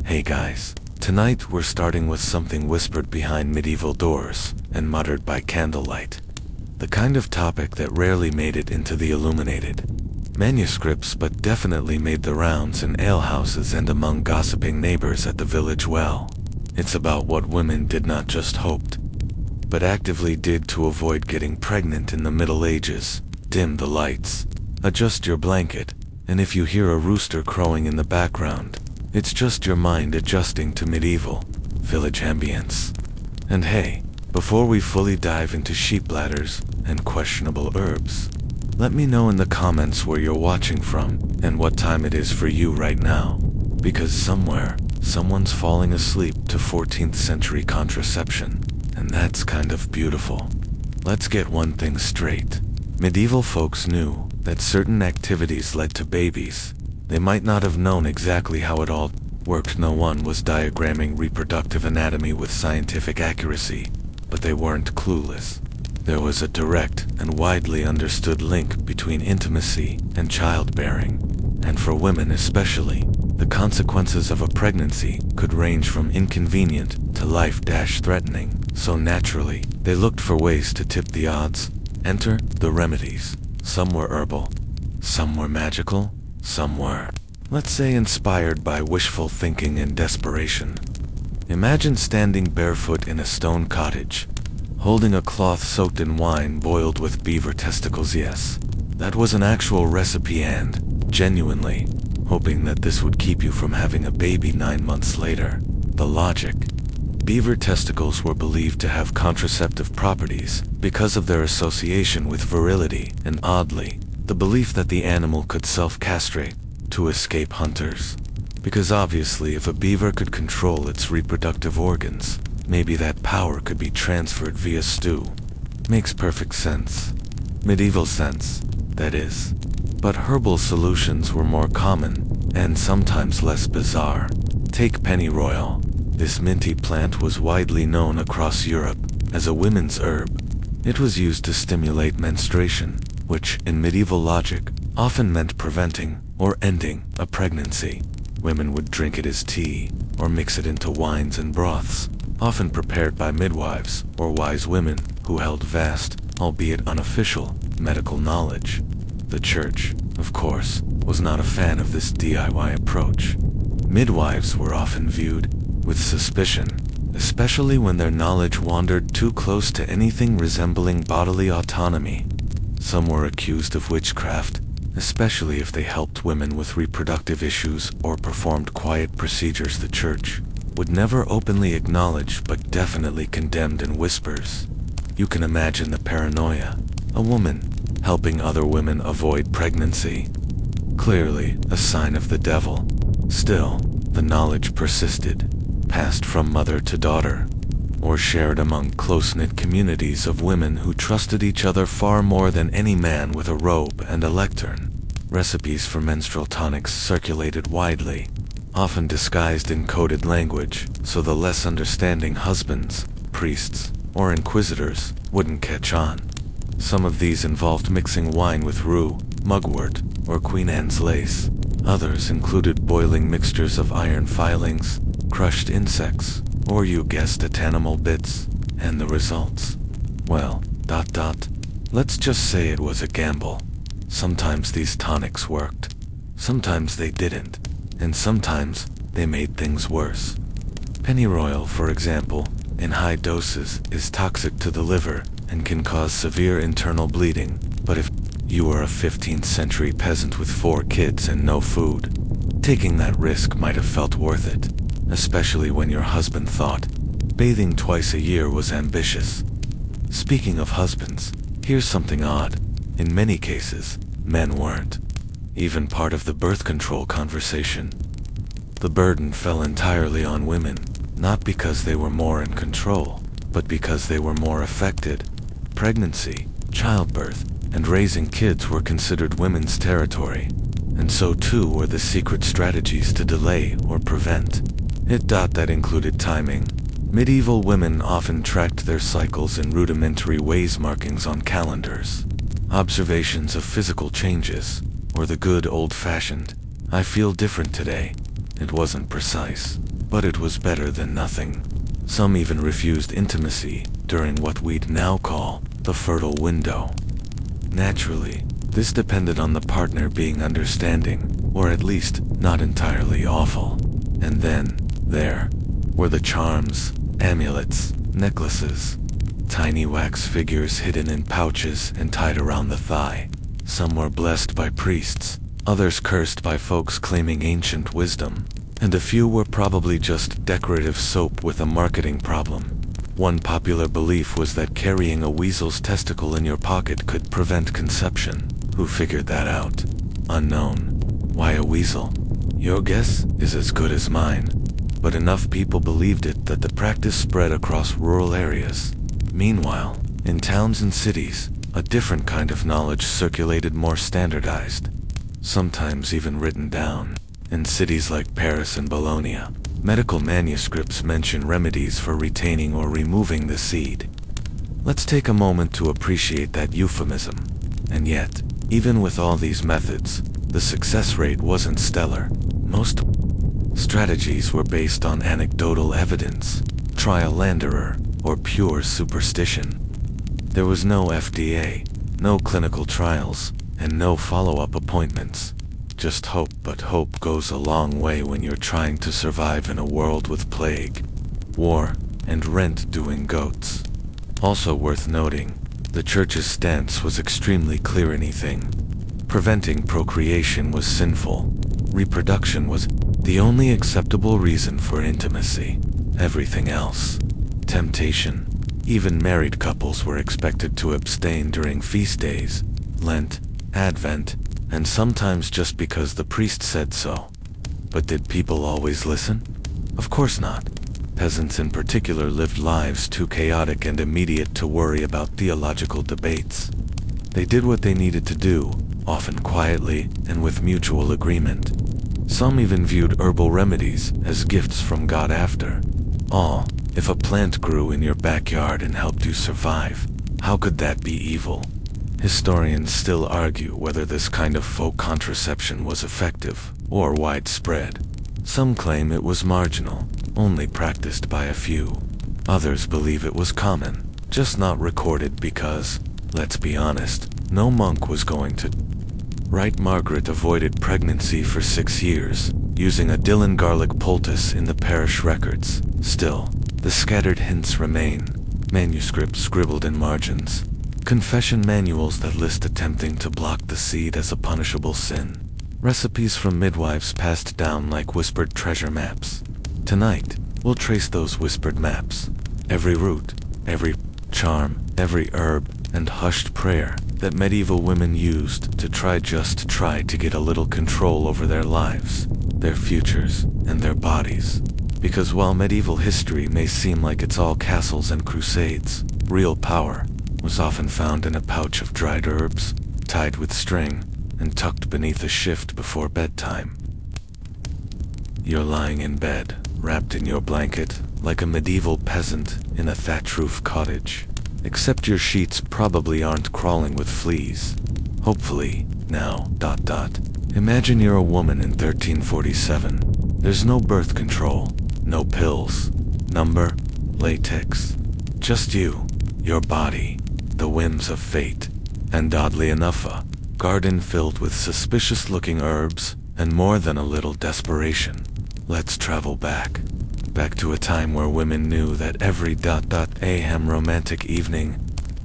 Hey guys, tonight we're starting with something whispered behind medieval doors and muttered by candlelight. The kind of topic that rarely made it into the illuminated manuscripts but definitely made the rounds in alehouses and among gossiping neighbors at the village well. It's about what women did not just hoped, but actively did to avoid getting pregnant in the Middle Ages. Dim the lights, adjust your blanket, and if you hear a rooster crowing in the background, it's just your mind adjusting to medieval village ambience. And hey, before we fully dive into sheep bladders and questionable herbs, let me know in the comments where you're watching from and what time it is for you right now, because somewhere, someone's falling asleep to 14th century contraception, and that's kind of beautiful. Let's get one thing straight. Medieval folks knew that certain activities led to babies. They might not have known exactly how it all worked. No one was diagramming reproductive anatomy with scientific accuracy, but they weren't clueless. There was a direct and widely understood link between intimacy and childbearing, and for women especially, the consequences of a pregnancy could range from inconvenient to life-threatening. So naturally, they looked for ways to tip the odds. Enter the remedies. Some were herbal, some were magical, some were, let's say, inspired by wishful thinking and desperation. Imagine standing barefoot in a stone cottage, holding a cloth soaked in wine boiled with beaver testicles. Yes, that was an actual recipe, and, genuinely, hoping that this would keep you from having a baby 9 months later. The logic. Beaver testicles were believed to have contraceptive properties because of their association with virility and, oddly, the belief that the animal could self-castrate to escape hunters. Because obviously if a beaver could control its reproductive organs, maybe that power could be transferred via stew. Makes perfect sense. Medieval sense, that is. But herbal solutions were more common, and sometimes less bizarre. Take pennyroyal. This minty plant was widely known across Europe as a women's herb. It was used to stimulate menstruation, which, in medieval logic, often meant preventing or ending a pregnancy. Women would drink it as tea, or mix it into wines and broths, often prepared by midwives or wise women who held vast, albeit unofficial, medical knowledge. The church, of course, was not a fan of this DIY approach. Midwives were often viewed with suspicion, especially when their knowledge wandered too close to anything resembling bodily autonomy. Some were accused of witchcraft, especially if they helped women with reproductive issues or performed quiet procedures the church would never openly acknowledge but definitely condemned in whispers. You can imagine the paranoia. A woman helping other women avoid pregnancy. Clearly a sign of the devil. Still, the knowledge persisted, passed from mother to daughter, or shared among close-knit communities of women who trusted each other far more than any man with a robe and a lectern. Recipes for menstrual tonics circulated widely, often disguised in coded language, so the less understanding husbands, priests, or inquisitors wouldn't catch on. Some of these involved mixing wine with rue, mugwort, or Queen Anne's lace. Others included boiling mixtures of iron filings, crushed insects, or you guessed it, animal bits. And the results? Well, let's just say it was a gamble. Sometimes these tonics worked, sometimes they didn't, and sometimes they made things worse. Pennyroyal, for example, in high doses is toxic to the liver and can cause severe internal bleeding. But if you were a 15th century peasant with 4 kids and no food, taking that risk might have felt worth it, especially when your husband thought bathing twice a year was ambitious. Speaking of husbands, here's something odd. In many cases, men weren't even part of the birth control conversation. The burden fell entirely on women, not because they were more in control, but because they were more affected. Pregnancy, childbirth, and raising kids were considered women's territory, and so too were the secret strategies to delay or prevent it. That included timing. Medieval women often tracked their cycles in rudimentary ways, markings on calendars, observations of physical changes, or the good old-fashioned, "I feel different today." It wasn't precise, but it was better than nothing. Some even refused intimacy during what we'd now call the fertile window. Naturally, this depended on the partner being understanding, or at least not entirely awful. And then, there were the charms, amulets, necklaces, tiny wax figures hidden in pouches and tied around the thigh. Some were blessed by priests, others cursed by folks claiming ancient wisdom, and a few were probably just decorative soap with a marketing problem. One popular belief was that carrying a weasel's testicle in your pocket could prevent conception. Who figured that out? Unknown. Why a weasel? Your guess is as good as mine. But enough people believed it that the practice spread across rural areas. Meanwhile, in towns and cities, a different kind of knowledge circulated, more standardized, sometimes even written down. In cities like Paris and Bologna, medical manuscripts mention remedies for retaining or removing the seed. Let's take a moment to appreciate that euphemism. And yet, even with all these methods, the success rate wasn't stellar. Most strategies were based on anecdotal evidence, trial and error, or pure superstition. There was no FDA, no clinical trials, and no follow-up appointments. Just hope, but hope goes a long way when you're trying to survive in a world with plague, war, and rent-doing goats. Also worth noting, the church's stance was extremely clear. Anything preventing procreation was sinful. Reproduction was the only acceptable reason for intimacy. Everything else, temptation. Even married couples were expected to abstain during feast days, Lent, Advent, and sometimes just because the priest said so. But did people always listen? Of course not. Peasants in particular lived lives too chaotic and immediate to worry about theological debates. They did what they needed to do, often quietly and with mutual agreement. Some even viewed herbal remedies as gifts from God. After all, if a plant grew in your backyard and helped you survive, how could that be evil? Historians still argue whether this kind of faux contraception was effective or widespread. Some claim it was marginal, only practiced by a few. Others believe it was common, just not recorded because, let's be honest, no monk was going to. Right. Margaret avoided pregnancy for 6 years, using a Dillon garlic poultice in the parish records. Still, the scattered hints remain. Manuscripts scribbled in margins, confession manuals that list attempting to block the seed as a punishable sin, recipes from midwives passed down like whispered treasure maps. Tonight, we'll trace those whispered maps. Every root, every charm, every herb, and hushed prayer that medieval women used to try to get a little control over their lives, their futures, and their bodies. Because while medieval history may seem like it's all castles and crusades, real power was often found in a pouch of dried herbs, tied with string, and tucked beneath a shift before bedtime. You're lying in bed, wrapped in your blanket, like a medieval peasant in a thatch-roof cottage. Except your sheets probably aren't crawling with fleas. Hopefully, now, Imagine you're a woman in 1347. There's no birth control, no pills, number, latex. Just you, your body, the whims of fate, and oddly enough a garden filled with suspicious-looking herbs, and more than a little desperation. Let's travel back to a time where women knew that every romantic evening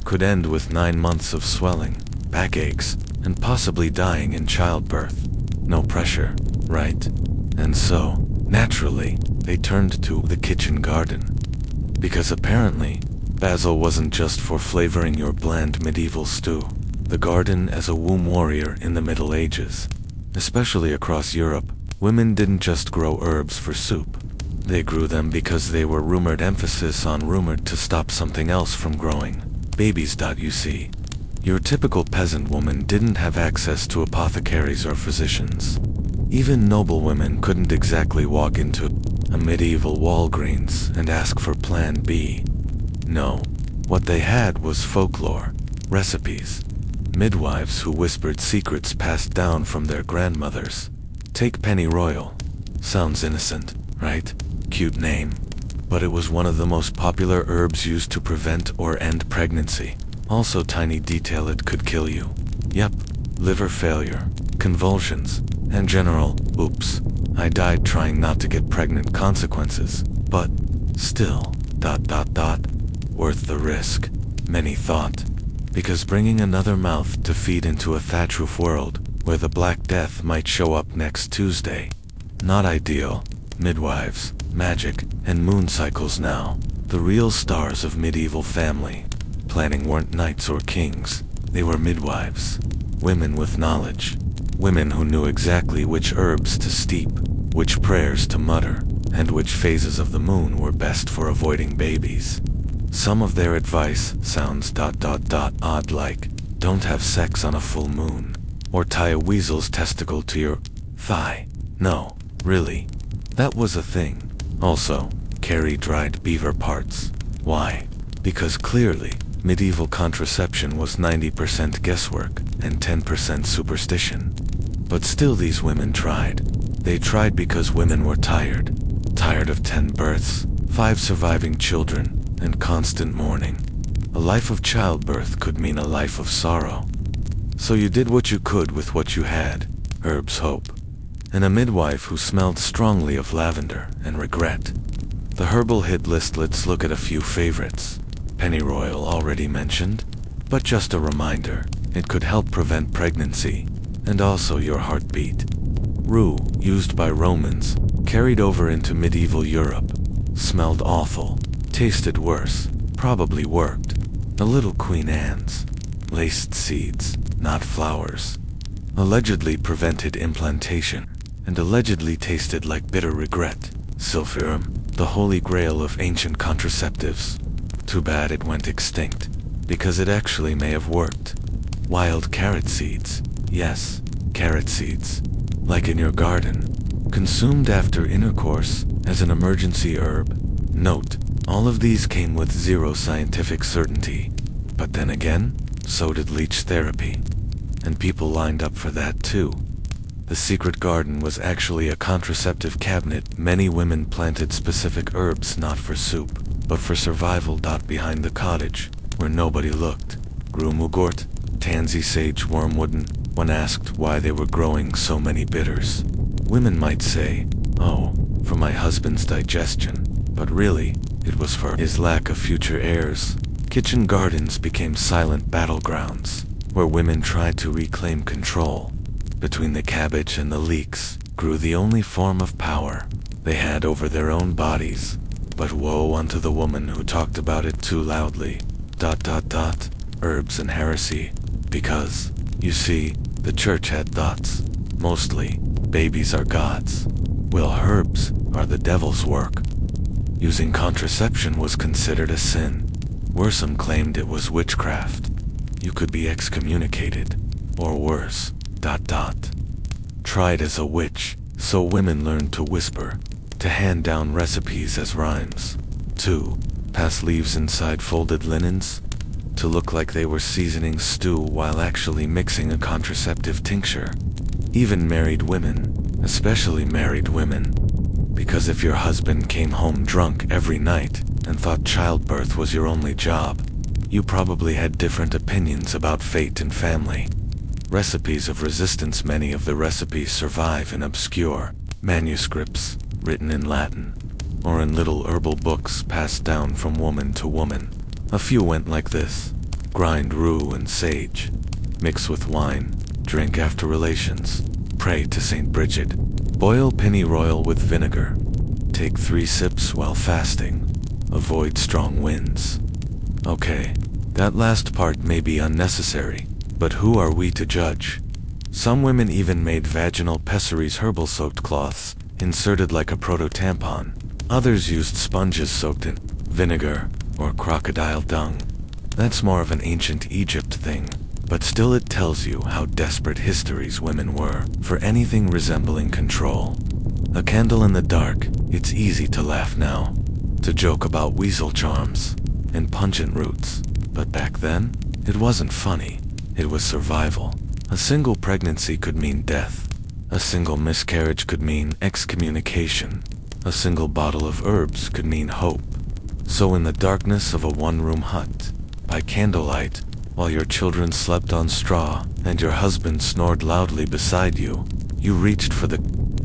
could end with 9 months of swelling, backaches, and possibly dying in childbirth. No pressure, right? And so, naturally, they turned to the kitchen garden. Because apparently, basil wasn't just for flavoring your bland medieval stew. The garden as a womb warrior in the Middle Ages. Especially across Europe, women didn't just grow herbs for soup. They grew them because they were rumored, emphasis on rumored, to stop something else from growing. Babies. You see, your typical peasant woman didn't have access to apothecaries or physicians. Even noble women couldn't exactly walk into a medieval Walgreens and ask for Plan B. No, what they had was folklore, recipes, midwives who whispered secrets passed down from their grandmothers. Take pennyroyal. Sounds innocent, right? Cute name. But it was one of the most popular herbs used to prevent or end pregnancy. Also tiny detail, it could kill you. Yep, liver failure, convulsions, and general, oops, I died trying not to get pregnant consequences, but still, worth the risk, many thought. Because bringing another mouth to feed into a thatch roof world where the Black Death might show up next Tuesday. Not ideal. Midwives, magic, and moon cycles now. The real stars of medieval family planning weren't knights or kings. They were midwives. Women with knowledge. Women who knew exactly which herbs to steep, which prayers to mutter, and which phases of the moon were best for avoiding babies. Some of their advice sounds odd, like, don't have sex on a full moon, or tie a weasel's testicle to your thigh. No, really. That was a thing. Also, carry dried beaver parts. Why? Because clearly, medieval contraception was 90% guesswork and 10% superstition. But still these women tried. They tried because women were tired. Tired of 10 births, 5 surviving children, and constant mourning. A life of childbirth could mean a life of sorrow. So you did what you could with what you had, herbs hope. And a midwife who smelled strongly of lavender and regret. The herbal hit list, let's look at a few favorites. Pennyroyal already mentioned, but just a reminder, it could help prevent pregnancy, and also your heartbeat. Rue, used by Romans, carried over into medieval Europe. Smelled awful. Tasted worse, probably worked. A little Queen Anne's. Laced seeds, not flowers. Allegedly prevented implantation, and allegedly tasted like bitter regret. Silphium, the holy grail of ancient contraceptives. Too bad it went extinct, because it actually may have worked. Wild carrot seeds, yes, carrot seeds. Like in your garden. Consumed after intercourse, as an emergency herb. Note, all of these came with zero scientific certainty. But then again, so did leech therapy. And people lined up for that too. The secret garden was actually a contraceptive cabinet. Many women planted specific herbs not for soup, but for survival. Behind the cottage, where nobody looked, grew mugwort, tansy, sage, wormwood. When asked why they were growing so many bitters, women might say, oh, for my husband's digestion. But really, it was for his lack of future heirs. Kitchen gardens became silent battlegrounds, where women tried to reclaim control. Between the cabbage and the leeks grew the only form of power they had over their own bodies. But woe unto the woman who talked about it too loudly. Herbs and heresy. Because, you see, the church had thoughts. Mostly, babies are gods. Well, herbs are the devil's work. Using contraception was considered a sin. Some claimed it was witchcraft. You could be excommunicated, or worse. Tried as a witch, so women learned to whisper, to hand down recipes as rhymes. 2. Pass leaves inside folded linens, to look like they were seasoning stew while actually mixing a contraceptive tincture. Even married women, especially married women. Because if your husband came home drunk every night and thought childbirth was your only job, you probably had different opinions about fate and family. Recipes of resistance. Many of the recipes survive in obscure manuscripts, written in Latin, or in little herbal books passed down from woman to woman. A few went like this. Grind rue and sage. Mix with wine. Drink after relations. Pray to Saint Bridget. Boil pennyroyal with vinegar. Take 3 sips while fasting. Avoid strong winds. Okay, that last part may be unnecessary, but who are we to judge? Some women even made vaginal pessaries, herbal soaked cloths, inserted like a proto-tampon. Others used sponges soaked in vinegar or crocodile dung. That's more of an ancient Egypt thing, but still it tells you how desperate histories women were for anything resembling control. A candle in the dark. It's easy to laugh now, to joke about weasel charms and pungent roots, but back then, it wasn't funny. It was survival. A single pregnancy could mean death. A single miscarriage could mean excommunication. A single bottle of herbs could mean hope. So in the darkness of a one-room hut, by candlelight, while your children slept on straw and your husband snored loudly beside you, you reached for the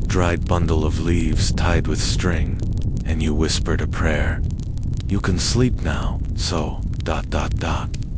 dried bundle of leaves tied with string, and you whispered a prayer. You can sleep now, so, ...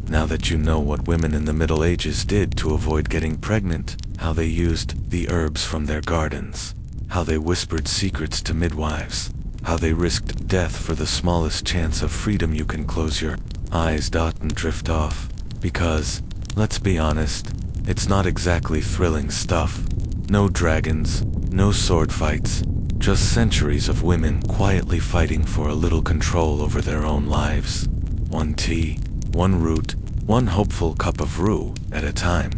Now that you know what women in the Middle Ages did to avoid getting pregnant, how they used the herbs from their gardens, how they whispered secrets to midwives, how they risked death for the smallest chance of freedom, you can close your eyes and drift off, because, let's be honest, it's not exactly thrilling stuff. No dragons, no sword fights, just centuries of women quietly fighting for a little control over their own lives. One tea, one root, one hopeful cup of rue at a time.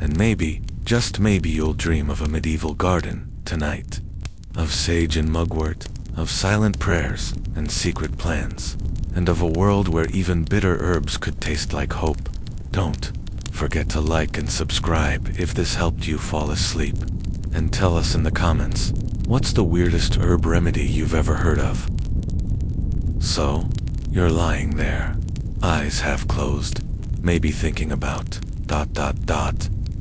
And maybe, just maybe, you'll dream of a medieval garden tonight. Of sage and mugwort, of silent prayers and secret plans, and of a world where even bitter herbs could taste like hope. Don't forget to like and subscribe if this helped you fall asleep. And tell us in the comments, what's the weirdest herb remedy you've ever heard of? So, you're lying there, eyes half closed, maybe thinking about ...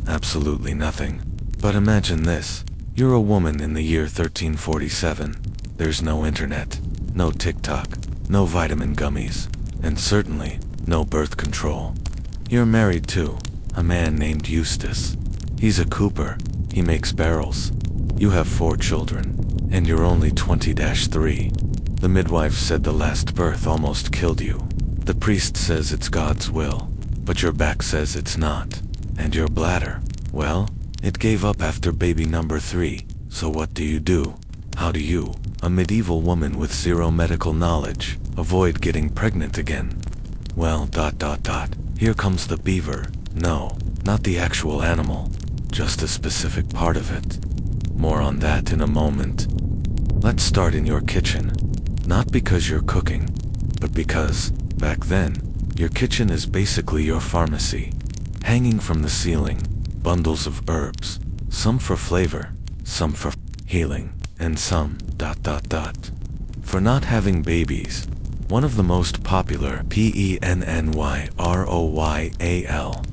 absolutely nothing. But imagine this, you're a woman in the year 1347. There's no internet, no TikTok, no vitamin gummies, and certainly no birth control. You're married to a man named Eustace. He's a cooper, he makes barrels. You have 4 children, and you're only 20-3. The midwife said the last birth almost killed you. The priest says it's God's will, but your back says it's not. And your bladder, well, it gave up after baby number 3, so what do you do? How do you, a medieval woman with zero medical knowledge, avoid getting pregnant again? Well, ... Here comes the beaver. No, not the actual animal, just a specific part of it. More on that in a moment. Let's start in your kitchen. Not because you're cooking, but because, back then, your kitchen is basically your pharmacy. Hanging from the ceiling, bundles of herbs, some for flavor, some for healing, and some ... for not having babies. One of the most popular, PENNYROYAL.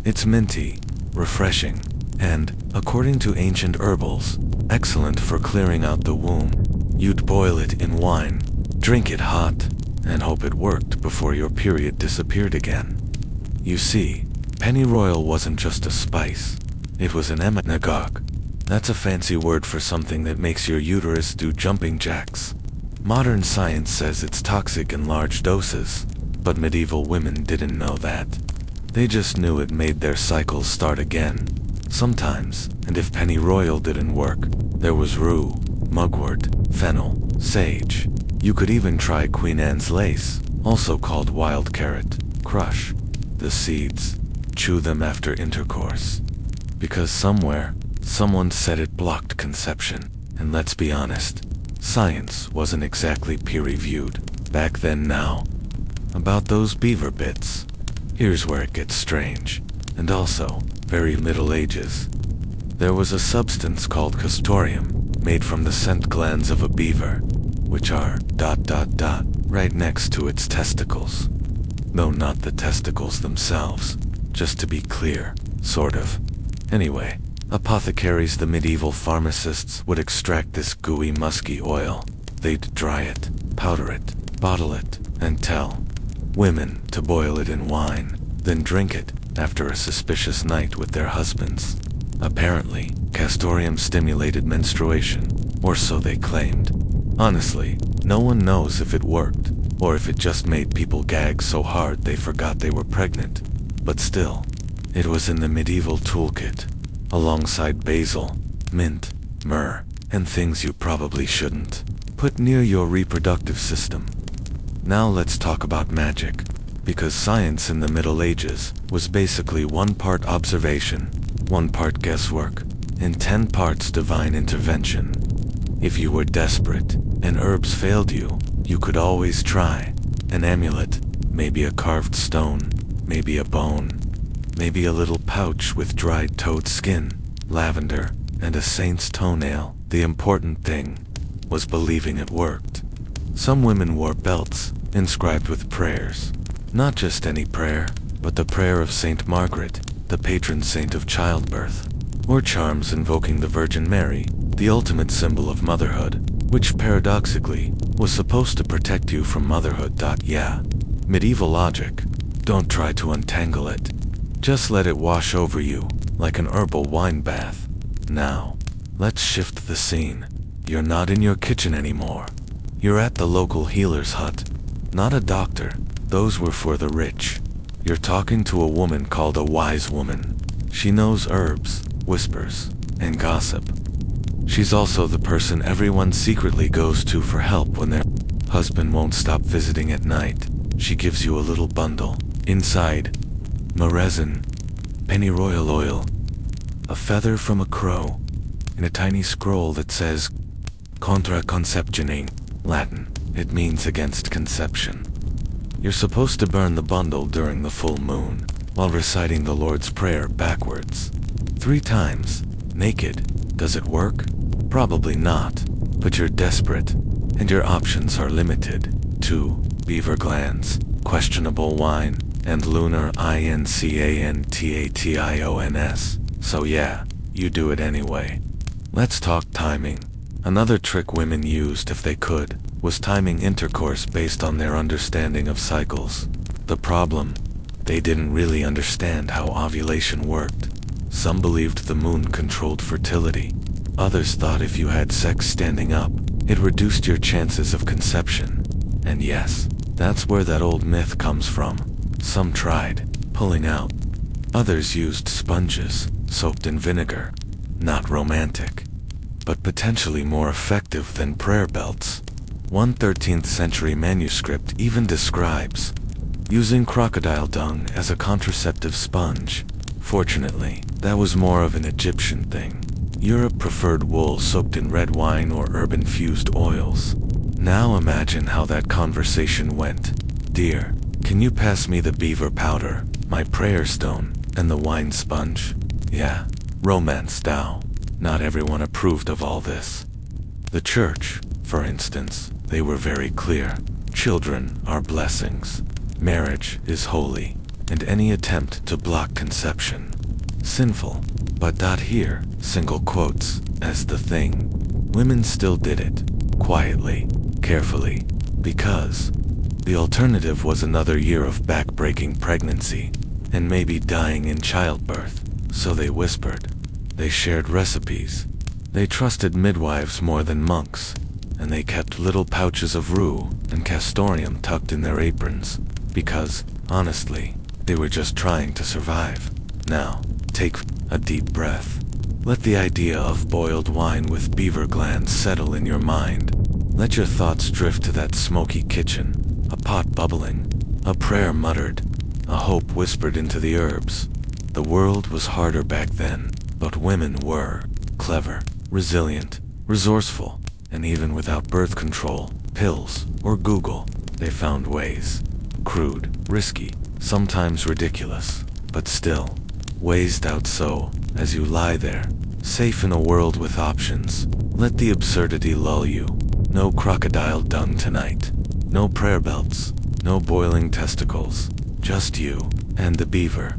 It's minty, refreshing, and, according to ancient herbals, excellent for clearing out the womb. You'd boil it in wine, drink it hot, and hope it worked before your period disappeared again. You see, pennyroyal wasn't just a spice, it was an emmenagogue. That's a fancy word for something that makes your uterus do jumping jacks. Modern science says it's toxic in large doses, but medieval women didn't know that. They just knew it made their cycles start again. Sometimes, and if pennyroyal didn't work, there was rue, mugwort, fennel, sage. You could even try Queen Anne's lace, also called wild carrot. Crush the seeds, chew them after intercourse. Because somewhere, someone said it blocked conception. And let's be honest, science wasn't exactly peer-reviewed back then. Now, about those beaver bits, here's where it gets strange, and also very Middle Ages. There was a substance called castoreum, made from the scent glands of a beaver, which are ... right next to its testicles. No, not the testicles themselves, just to be clear, sort of. Anyway, apothecaries, the medieval pharmacists, would extract this gooey, musky oil. They'd dry it, powder it, bottle it, and tell women to boil it in wine, then drink it after a suspicious night with their husbands. Apparently, castoreum stimulated menstruation, or so they claimed. Honestly, no one knows if it worked, or if it just made people gag so hard they forgot they were pregnant. But still, it was in the medieval toolkit, alongside basil, mint, myrrh, and things you probably shouldn't put near your reproductive system. Now let's talk about magic, because science in the Middle Ages was basically 1 part observation, 1 part guesswork, and 10 parts divine intervention. If you were desperate and herbs failed you, you could always try an amulet, maybe a carved stone, maybe a bone, maybe a little pouch with dried toad skin, lavender, and a saint's toenail. The important thing, was believing it worked. Some women wore belts inscribed with prayers. Not just any prayer, but the prayer of Saint Margaret, the patron saint of childbirth. Or charms invoking the Virgin Mary, the ultimate symbol of motherhood, which paradoxically was supposed to protect you from motherhood. Yeah, medieval logic. Don't try to untangle it. Just let it wash over you, like an herbal wine bath. Now, let's shift the scene. You're not in your kitchen anymore. You're at the local healer's hut. Not a doctor, those were for the rich. You're talking to a woman called a wise woman. She knows herbs, whispers, and gossip. She's also the person everyone secretly goes to for help when their husband won't stop visiting at night. She gives you a little bundle. Inside, resin, pennyroyal oil, a feather from a crow, and a tiny scroll that says Contra conceptioning, Latin. It means against conception. You're supposed to burn the bundle during the full moon, while reciting the Lord's Prayer backwards. 3 times, naked. Does it work? Probably not, but you're desperate, and your options are limited to beaver glands, questionable wine, and lunar incantations. So yeah, you do it anyway. Let's talk timing. Another trick women used if they could was timing intercourse based on their understanding of cycles. The problem? They didn't really understand how ovulation worked. Some believed the moon controlled fertility. Others thought if you had sex standing up, it reduced your chances of conception. And yes, that's where that old myth comes from. Some tried pulling out. Others used sponges, soaked in vinegar. Not romantic, but potentially more effective than prayer belts. One 13th century manuscript even describes using crocodile dung as a contraceptive sponge. Fortunately, that was more of an Egyptian thing. Europe preferred wool soaked in red wine or herb-infused oils. Now imagine how that conversation went. Dear, can you pass me the beaver powder, my prayer stone, and the wine sponge? Yeah, romance now. Not everyone approved of all this. The church, for instance, they were very clear. Children are blessings. Marriage is holy, and any attempt to block conception, sinful. But here, single quotes, as the thing. Women still did it, quietly, carefully, because the alternative was another year of back-breaking pregnancy, and maybe dying in childbirth. So they whispered. They shared recipes. They trusted midwives more than monks, and they kept little pouches of rue and castoreum tucked in their aprons, because, honestly, they were just trying to survive. Now, take a deep breath. Let the idea of boiled wine with beaver glands settle in your mind. Let your thoughts drift to that smoky kitchen, a pot bubbling, a prayer muttered, a hope whispered into the herbs. The world was harder back then, but women were clever, resilient, resourceful, and even without birth control, pills, or Google, they found ways. Crude, risky, sometimes ridiculous, but still, ways out. So, as you lie there, safe in a world with options, let the absurdity lull you. No crocodile dung tonight. No prayer belts. No boiling testicles. Just you and the beaver.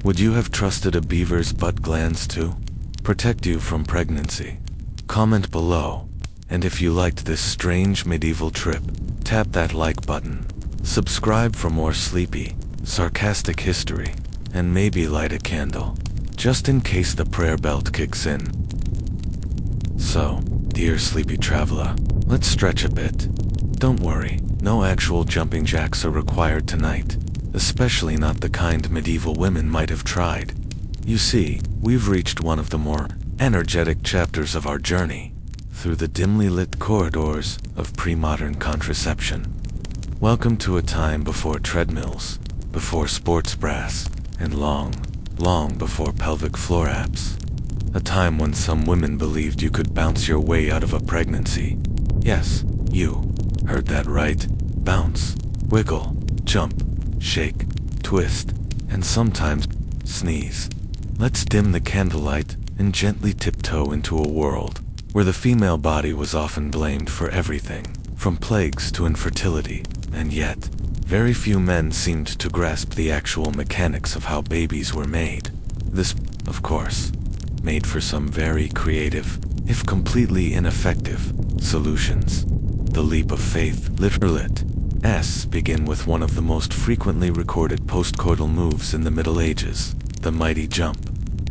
Would you have trusted a beaver's butt glands to protect you from pregnancy? Comment below. And if you liked this strange medieval trip, tap that like button. Subscribe for more sleepy, sarcastic history, and maybe light a candle, just in case the prayer belt kicks in. So, dear sleepy traveler, let's stretch a bit. Don't worry, no actual jumping jacks are required tonight, especially not the kind medieval women might have tried. You see, we've reached one of the more energetic chapters of our journey, through the dimly lit corridors of pre-modern contraception. Welcome to a time before treadmills, before sports brass, and long, long before pelvic floor apps. A time when some women believed you could bounce your way out of a pregnancy. Yes, you heard that right. Bounce, wiggle, jump, shake, twist, and sometimes sneeze. Let's dim the candlelight and gently tiptoe into a world where the female body was often blamed for everything, from plagues to infertility, and yet, very few men seemed to grasp the actual mechanics of how babies were made. This, of course, made for some very creative, if completely ineffective, solutions. The leap of faith, literally, begin with one of the most frequently recorded postcoital moves in the Middle Ages, the mighty jump.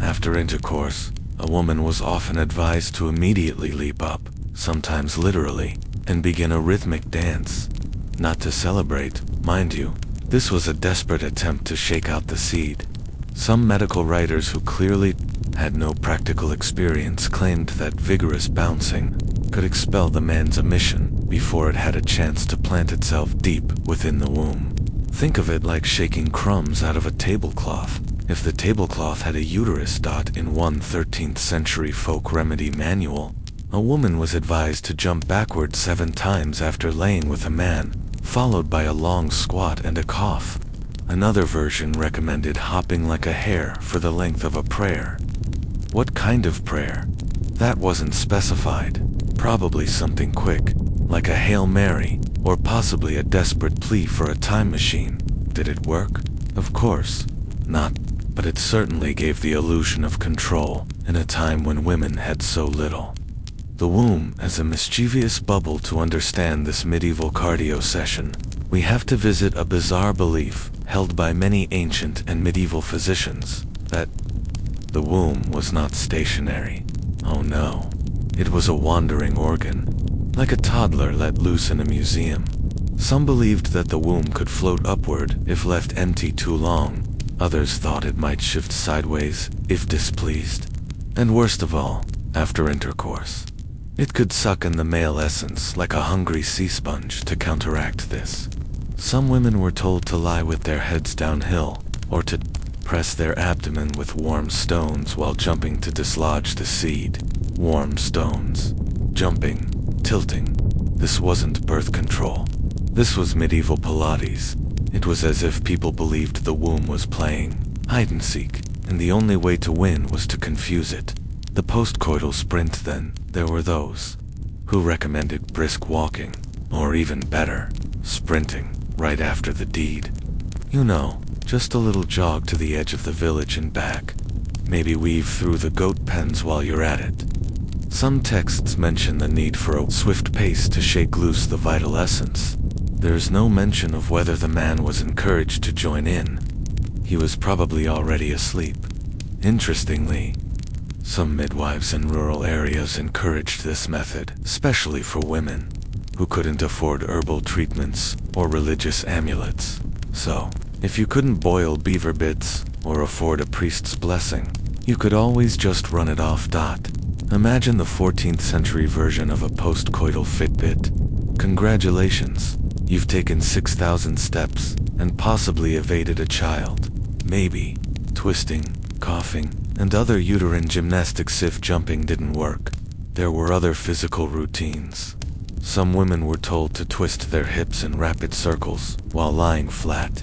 After intercourse, a woman was often advised to immediately leap up, sometimes literally, and begin a rhythmic dance. Not to celebrate, mind you, this was a desperate attempt to shake out the seed. Some medical writers who clearly had no practical experience claimed that vigorous bouncing could expel the man's emission before it had a chance to plant itself deep within the womb. Think of it like shaking crumbs out of a tablecloth. If the tablecloth had a uterus. In one 13th century folk remedy manual, a woman was advised to jump backward 7 times after laying with a man, followed by a long squat and a cough. Another version recommended hopping like a hare for the length of a prayer. What kind of prayer? That wasn't specified. Probably something quick, like a Hail Mary, or possibly a desperate plea for a time machine. Did it work? Of course not, but it certainly gave the illusion of control in a time when women had so little. The womb as a mischievous bubble. To understand this medieval cardio session, we have to visit a bizarre belief held by many ancient and medieval physicians, that the womb was not stationary. Oh no. It was a wandering organ, like a toddler let loose in a museum. Some believed that the womb could float upward if left empty too long. Others thought it might shift sideways if displeased. And worst of all, after intercourse, it could suck in the male essence like a hungry sea sponge. To counteract this, some women were told to lie with their heads downhill, or to press their abdomen with warm stones while jumping to dislodge the seed. Warm stones. Jumping. Tilting. This wasn't birth control. This was medieval Pilates. It was as if people believed the womb was playing hide-and-seek, and the only way to win was to confuse it. The postcoital sprint. Then, there were those who recommended brisk walking, or even better, sprinting, right after the deed. You know, just a little jog to the edge of the village and back. Maybe weave through the goat pens while you're at it. Some texts mention the need for a swift pace to shake loose the vital essence. There's no mention of whether the man was encouraged to join in. He was probably already asleep. Interestingly, some midwives in rural areas encouraged this method, especially for women who couldn't afford herbal treatments or religious amulets. So, if you couldn't boil beaver bits or afford a priest's blessing, you could always just run it off. Imagine the 14th century version of a postcoital Fitbit. Congratulations, you've taken 6,000 steps and possibly evaded a child. Maybe twisting, coughing, and other uterine gymnastics. If jumping didn't work, there were other physical routines. Some women were told to twist their hips in rapid circles while lying flat.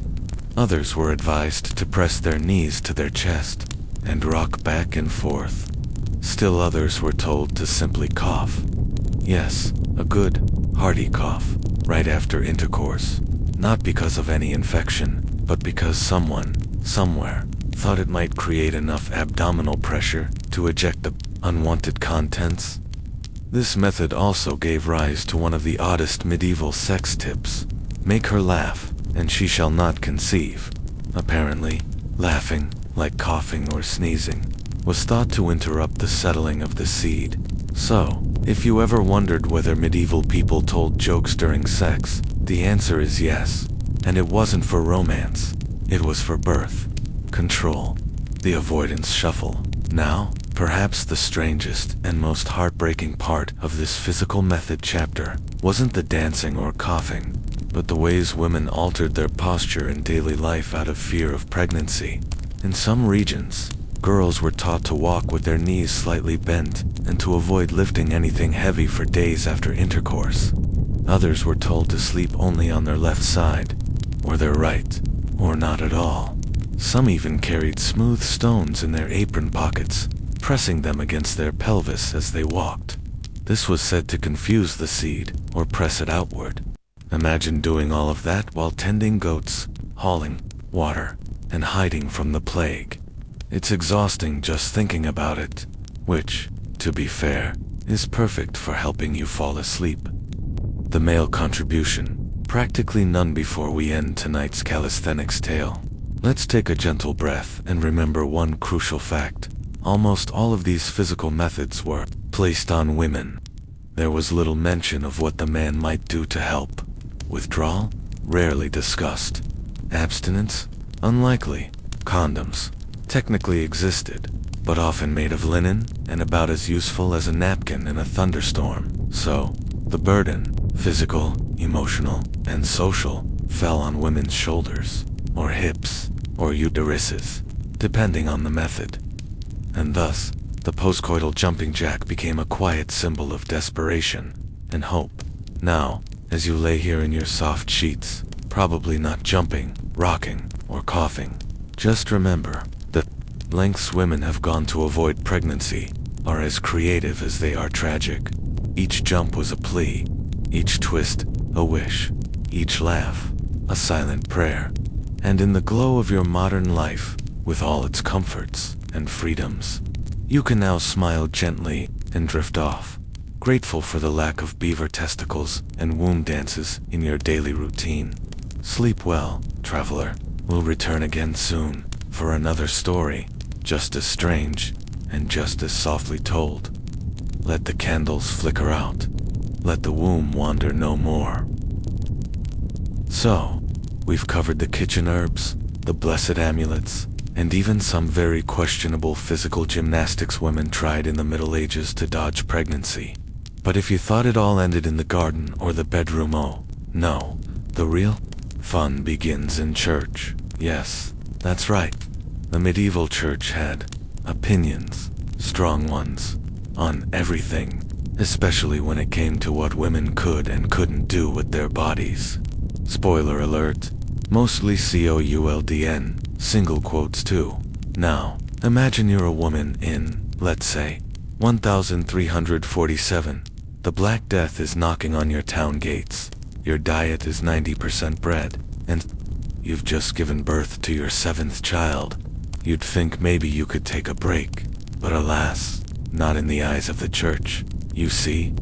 Others were advised to press their knees to their chest and rock back and forth. Still others were told to simply cough. Yes, a good, hearty cough, right after intercourse. Not because of any infection, but because someone, somewhere, thought it might create enough abdominal pressure to eject the unwanted contents. This method also gave rise to one of the oddest medieval sex tips. Make her laugh, and she shall not conceive. Apparently, laughing, like coughing or sneezing, was thought to interrupt the settling of the seed. So, if you ever wondered whether medieval people told jokes during sex, the answer is yes. And it wasn't for romance. It was for birth control. The avoidance shuffle. Now, perhaps the strangest and most heartbreaking part of this physical method chapter wasn't the dancing or coughing, but the ways women altered their posture in daily life out of fear of pregnancy. In some regions, girls were taught to walk with their knees slightly bent and to avoid lifting anything heavy for days after intercourse. Others were told to sleep only on their left side, or their right, or not at all. Some even carried smooth stones in their apron pockets, pressing them against their pelvis as they walked. This was said to confuse the seed or press it outward. Imagine doing all of that while tending goats, hauling water, and hiding from the plague. It's exhausting just thinking about it, which, to be fair, is perfect for helping you fall asleep. The male contribution, practically none before we end tonight's calisthenics tale. Let's take a gentle breath and remember one crucial fact. Almost all of these physical methods were placed on women. There was little mention of what the man might do to help. Withdrawal? Rarely discussed. Abstinence? Unlikely. Condoms? Technically existed, but often made of linen and about as useful as a napkin in a thunderstorm. So, the burden, physical, emotional, and social, fell on women's shoulders, or hips, or uteruses, depending on the method. And thus, the postcoital jumping jack became a quiet symbol of desperation and hope. Now, as you lay here in your soft sheets, probably not jumping, rocking, or coughing, just remember, the lengths women have gone to avoid pregnancy are as creative as they are tragic. Each jump was a plea, each twist a wish, each laugh a silent prayer. And in the glow of your modern life, with all its comforts and freedoms, you can now smile gently and drift off, grateful for the lack of beaver testicles and womb dances in your daily routine. Sleep well, traveler. We'll return again soon for another story, just as strange and just as softly told. Let the candles flicker out. Let the womb wander no more. So, we've covered the kitchen herbs, the blessed amulets, and even some very questionable physical gymnastics women tried in the Middle Ages to dodge pregnancy. But if you thought it all ended in the garden or the bedroom, oh, no. The real fun begins in church. Yes, that's right. The medieval church had opinions, strong ones, on everything, especially when it came to what women could and couldn't do with their bodies. Spoiler alert, mostly COULDN, single quotes too. Now, imagine you're a woman in, let's say, 1347. The Black Death is knocking on your town gates. Your diet is 90% bread, and you've just given birth to your 7th child. You'd think maybe you could take a break, but alas, not in the eyes of the church. You see,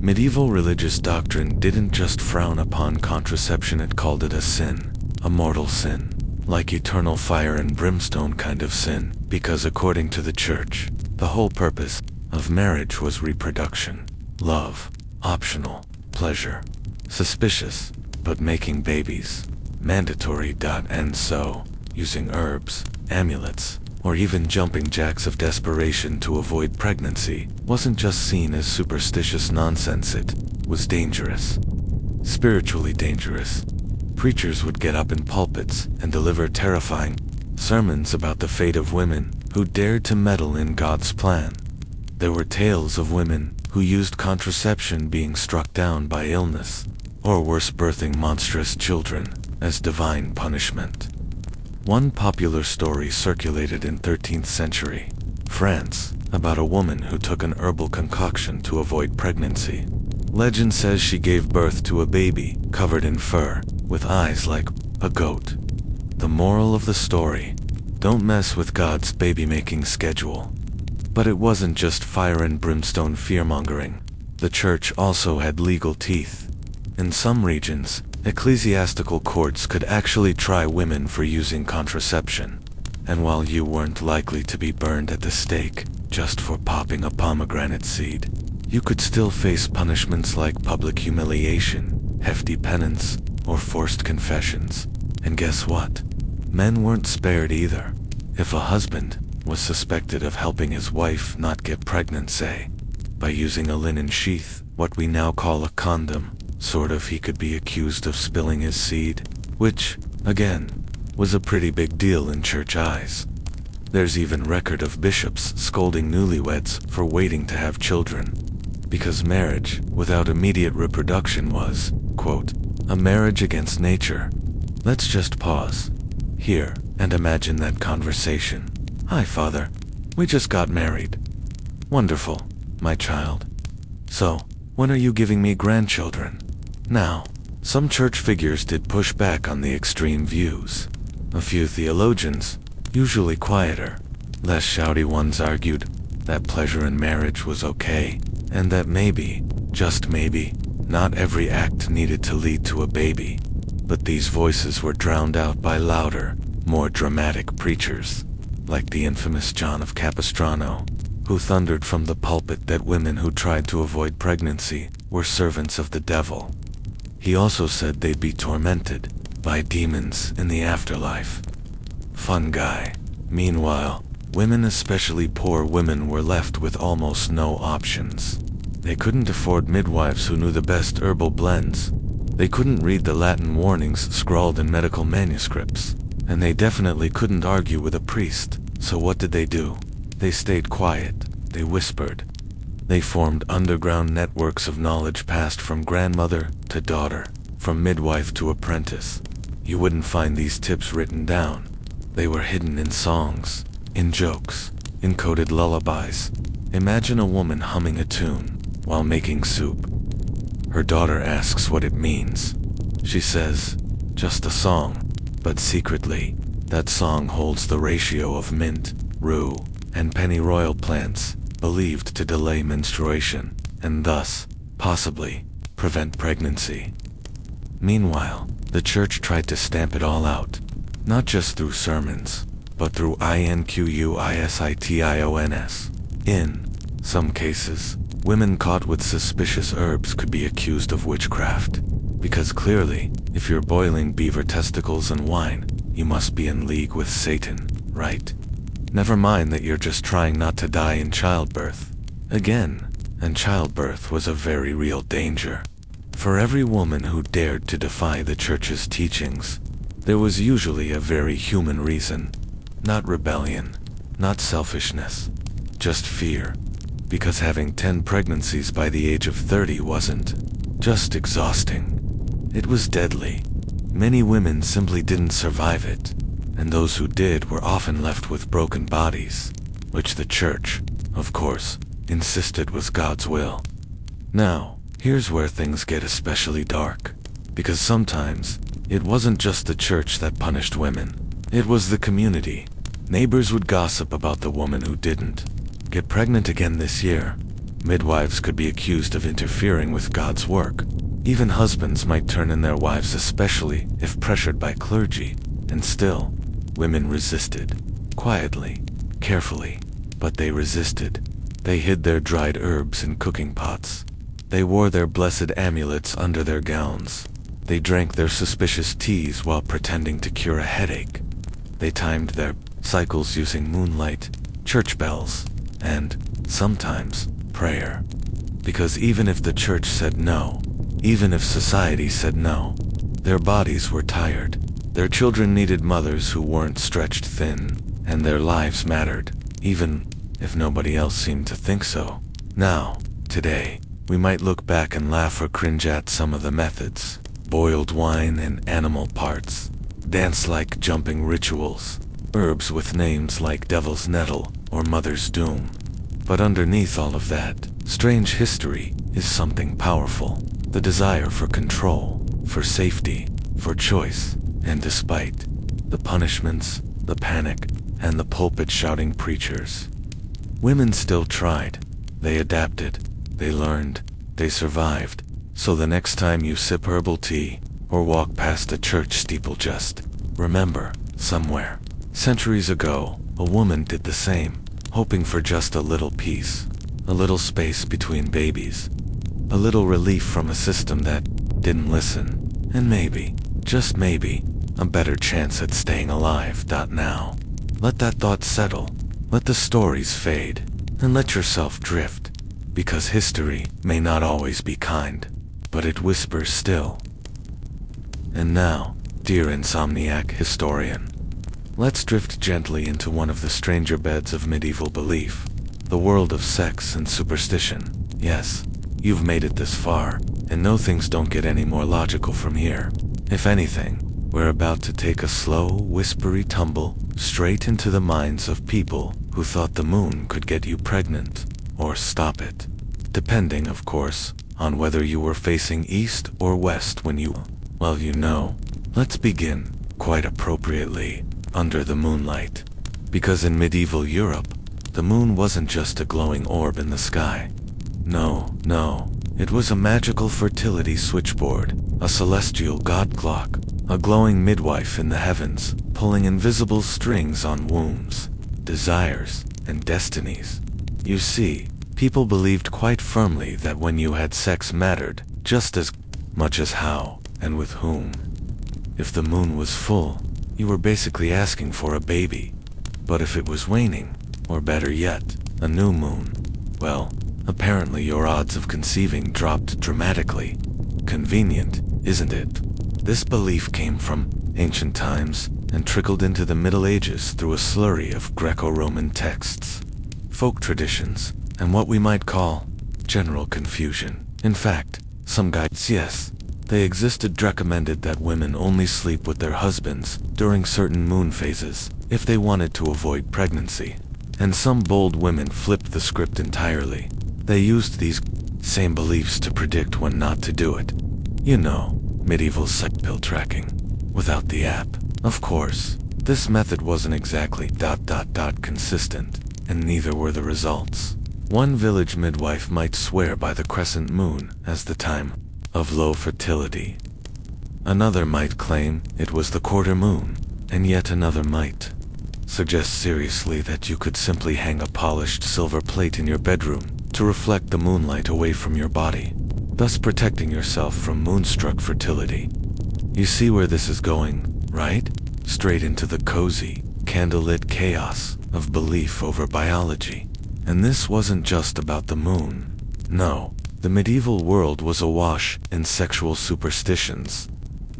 medieval religious doctrine didn't just frown upon contraception, it called it a sin, a mortal sin, like eternal fire and brimstone kind of sin, because according to the church, the whole purpose of marriage was reproduction, love, optional, pleasure, suspicious, but making babies, mandatory. And so, using herbs, amulets, or even jumping jacks of desperation to avoid pregnancy wasn't just seen as superstitious nonsense, it was dangerous. Spiritually dangerous. Preachers would get up in pulpits and deliver terrifying sermons about the fate of women who dared to meddle in God's plan. There were tales of women who used contraception being struck down by illness, or worse, birthing monstrous children as divine punishment. One popular story circulated in 13th century France about a woman who took an herbal concoction to avoid pregnancy. Legend says she gave birth to a baby covered in fur, with eyes like a goat. The moral of the story: don't mess with God's baby-making schedule. But it wasn't just fire and brimstone fear-mongering. The church also had legal teeth. In some regions, ecclesiastical courts could actually try women for using contraception. And while you weren't likely to be burned at the stake just for popping a pomegranate seed, you could still face punishments like public humiliation, hefty penance, or forced confessions. And guess what? Men weren't spared either. If a husband was suspected of helping his wife not get pregnant, say, by using a linen sheath, what we now call a condom, he could be accused of spilling his seed, which, again, was a pretty big deal in church eyes. There's even record of bishops scolding newlyweds for waiting to have children, because marriage without immediate reproduction was, quote, a marriage against nature. Let's just pause here and imagine that conversation. Hi, Father. We just got married. Wonderful, my child. So, when are you giving me grandchildren? Now, some church figures did push back on the extreme views. A few theologians, usually quieter, less shouty ones, argued that pleasure in marriage was okay, and that maybe, just maybe, not every act needed to lead to a baby. But these voices were drowned out by louder, more dramatic preachers, like the infamous John of Capistrano, who thundered from the pulpit that women who tried to avoid pregnancy were servants of the devil. He also said they'd be tormented by demons in the afterlife. Fun guy. Meanwhile, women, especially poor women, were left with almost no options. They couldn't afford midwives who knew the best herbal blends. They couldn't read the Latin warnings scrawled in medical manuscripts. And they definitely couldn't argue with a priest. So what did they do? They stayed quiet. They whispered. They formed underground networks of knowledge passed from grandmother to daughter, from midwife to apprentice. You wouldn't find these tips written down. They were hidden in songs, in jokes, in coded lullabies. Imagine a woman humming a tune while making soup. Her daughter asks what it means. She says, just a song. But secretly, that song holds the ratio of mint, rue, and pennyroyal plants, believed to delay menstruation, and thus, possibly, prevent pregnancy. Meanwhile, the church tried to stamp it all out, not just through sermons, but through inquisitions. In some cases, women caught with suspicious herbs could be accused of witchcraft, because clearly, if you're boiling beaver testicles and wine, you must be in league with Satan, right? Never mind that you're just trying not to die in childbirth. Again, and childbirth was a very real danger. For every woman who dared to defy the church's teachings, there was usually a very human reason. Not rebellion, not selfishness, just fear. Because having 10 pregnancies by the age of 30 wasn't just exhausting. It was deadly. Many women simply didn't survive it, and those who did were often left with broken bodies, which the church, of course, insisted was God's will. Now, here's where things get especially dark, because sometimes, it wasn't just the church that punished women. It was the community. Neighbors would gossip about the woman who didn't get pregnant again this year. Midwives could be accused of interfering with God's work. Even husbands might turn in their wives, especially if pressured by clergy. And still, women resisted. Quietly, carefully, but they resisted. They hid their dried herbs in cooking pots. They wore their blessed amulets under their gowns. They drank their suspicious teas while pretending to cure a headache. They timed their cycles using moonlight, church bells, and, sometimes, prayer. Because even if the church said no, even if society said no, their bodies were tired. Their children needed mothers who weren't stretched thin, and their lives mattered, even if nobody else seemed to think so. Now, today, we might look back and laugh or cringe at some of the methods. Boiled wine and animal parts, dance-like jumping rituals, herbs with names like Devil's Nettle or Mother's Doom. But underneath all of that, strange history is something powerful. The desire for control, for safety, for choice, and despite the punishments, the panic, and the pulpit-shouting preachers, women still tried. They adapted, they learned, they survived. So the next time you sip herbal tea, or walk past a church steeple, just remember, somewhere, centuries ago, a woman did the same, hoping for just a little peace, a little space between babies, a little relief from a system that didn't listen, and maybe, just maybe, a better chance at staying alive. Now, let that thought settle, let the stories fade, and let yourself drift, because history may not always be kind, but it whispers still. And now, dear insomniac historian, let's drift gently into one of the stranger beds of medieval belief, the world of sex and superstition. Yes, you've made it this far, and no, things don't get any more logical from here. If anything, we're about to take a slow, whispery tumble straight into the minds of people who thought the moon could get you pregnant, or stop it. depending, of course, on whether you were facing east or west when you, well, you know. Let's begin, quite appropriately, under the moonlight. Because in medieval Europe, the moon wasn't just a glowing orb in the sky. No, it was a magical fertility switchboard, a celestial god clock, a glowing midwife in the heavens, pulling invisible strings on wombs, desires, and destinies. You see, people believed quite firmly that when you had sex mattered just as much as how and with whom. If the moon was full, you were basically asking for a baby. But if it was waning, or better yet, a new moon, well, apparently your odds of conceiving dropped dramatically. Convenient, isn't it? This belief came from ancient times and trickled into the Middle Ages through a slurry of Greco-Roman texts, folk traditions, and what we might call general confusion. In fact, some guides, yes, they existed, recommended that women only sleep with their husbands during certain moon phases if they wanted to avoid pregnancy. And some bold women flipped the script entirely. They used these same beliefs to predict when not to do it. You know, medieval sex pill tracking. Without the app, of course. This method wasn't exactly ... consistent, and neither were the results. One village midwife might swear by the crescent moon as the time of low fertility. Another might claim it was the quarter moon, and yet another might suggest seriously that you could simply hang a polished silver plate in your bedroom to reflect the moonlight away from your body, thus protecting yourself from moonstruck fertility. You see where this is going, right? Straight into the cozy, candlelit chaos of belief over biology. And this wasn't just about the moon. No, the medieval world was awash in sexual superstitions.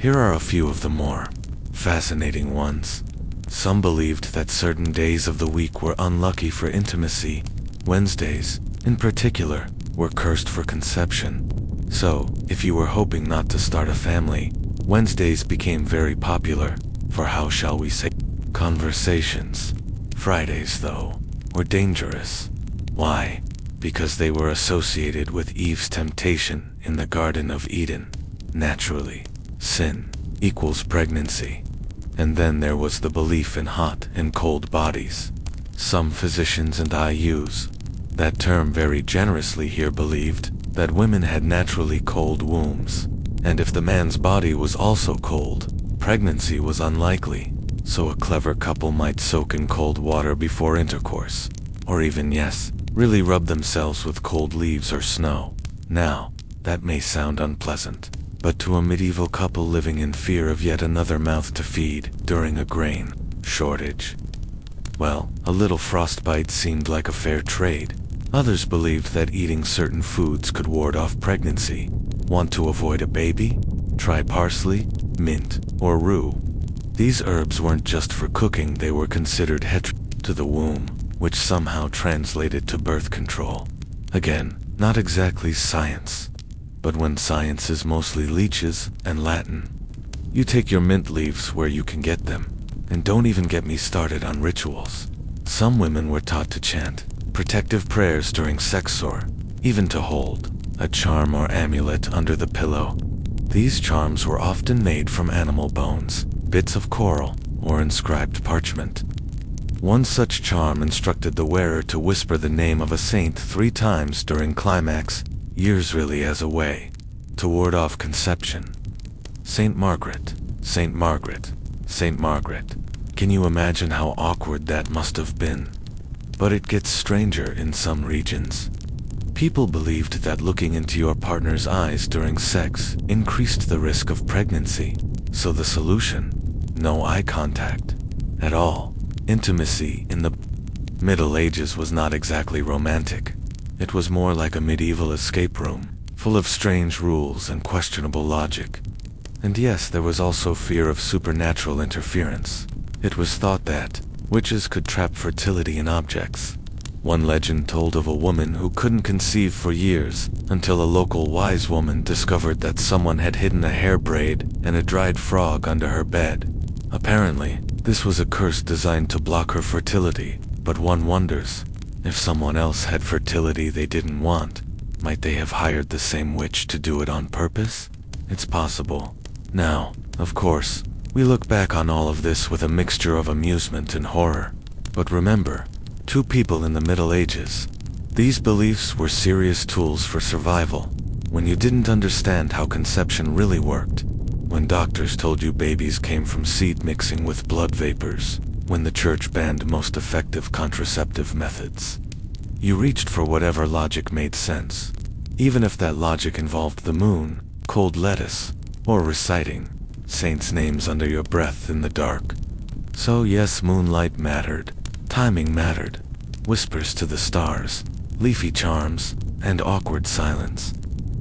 Here are a few of the more fascinating ones. Some believed that certain days of the week were unlucky for intimacy. Wednesdays, in particular, were cursed for conception. So, if you were hoping not to start a family, Wednesdays became very popular for, how shall we say, conversations. Fridays, though, were dangerous. Why? Because they were associated with Eve's temptation in the Garden of Eden. Naturally, sin equals pregnancy. And then there was the belief in hot and cold bodies. Some physicians, and I use that term very generously here, believed that women had naturally cold wombs, and if the man's body was also cold, pregnancy was unlikely. So a clever couple might soak in cold water before intercourse, or even, yes, really rub themselves with cold leaves or snow. Now, that may sound unpleasant, but to a medieval couple living in fear of yet another mouth to feed during a grain shortage, well, a little frostbite seemed like a fair trade. Others believed that eating certain foods could ward off pregnancy. Want to avoid a baby? Try parsley, mint, or rue. These herbs weren't just for cooking, they were considered to the womb, which somehow translated to birth control. Again, not exactly science. But when science is mostly leeches and Latin, you take your mint leaves where you can get them. And don't even get me started on rituals. Some women were taught to chant protective prayers during sex, or even to hold a charm or amulet under the pillow. These charms were often made from animal bones, bits of coral, or inscribed parchment. One such charm instructed the wearer to whisper the name of a saint 3 times during climax, years really, as a way to ward off conception. Saint Margaret, Saint Margaret, Saint Margaret. Can you imagine how awkward that must have been? But it gets stranger in some regions. People believed that looking into your partner's eyes during sex increased the risk of pregnancy. So the solution? No eye contact at all. Intimacy in the Middle Ages was not exactly romantic. It was more like a medieval escape room, full of strange rules and questionable logic. And yes, there was also fear of supernatural interference. It was thought that witches could trap fertility in objects. One legend told of a woman who couldn't conceive for years until a local wise woman discovered that someone had hidden a hair braid and a dried frog under her bed. Apparently, this was a curse designed to block her fertility, but one wonders, if someone else had fertility they didn't want, Might they have hired the same witch to do it on purpose? It's possible. Now, of course, we look back on all of this with a mixture of amusement and horror. But remember, two people in the Middle Ages. These beliefs were serious tools for survival. When you didn't understand how conception really worked, when doctors told you babies came from seed mixing with blood vapors, when the church banned most effective contraceptive methods, you reached for whatever logic made sense, even if that logic involved the moon, cold lettuce, or reciting saints' names under your breath in the dark. So yes, moonlight mattered, timing mattered, whispers to the stars, leafy charms, and awkward silence.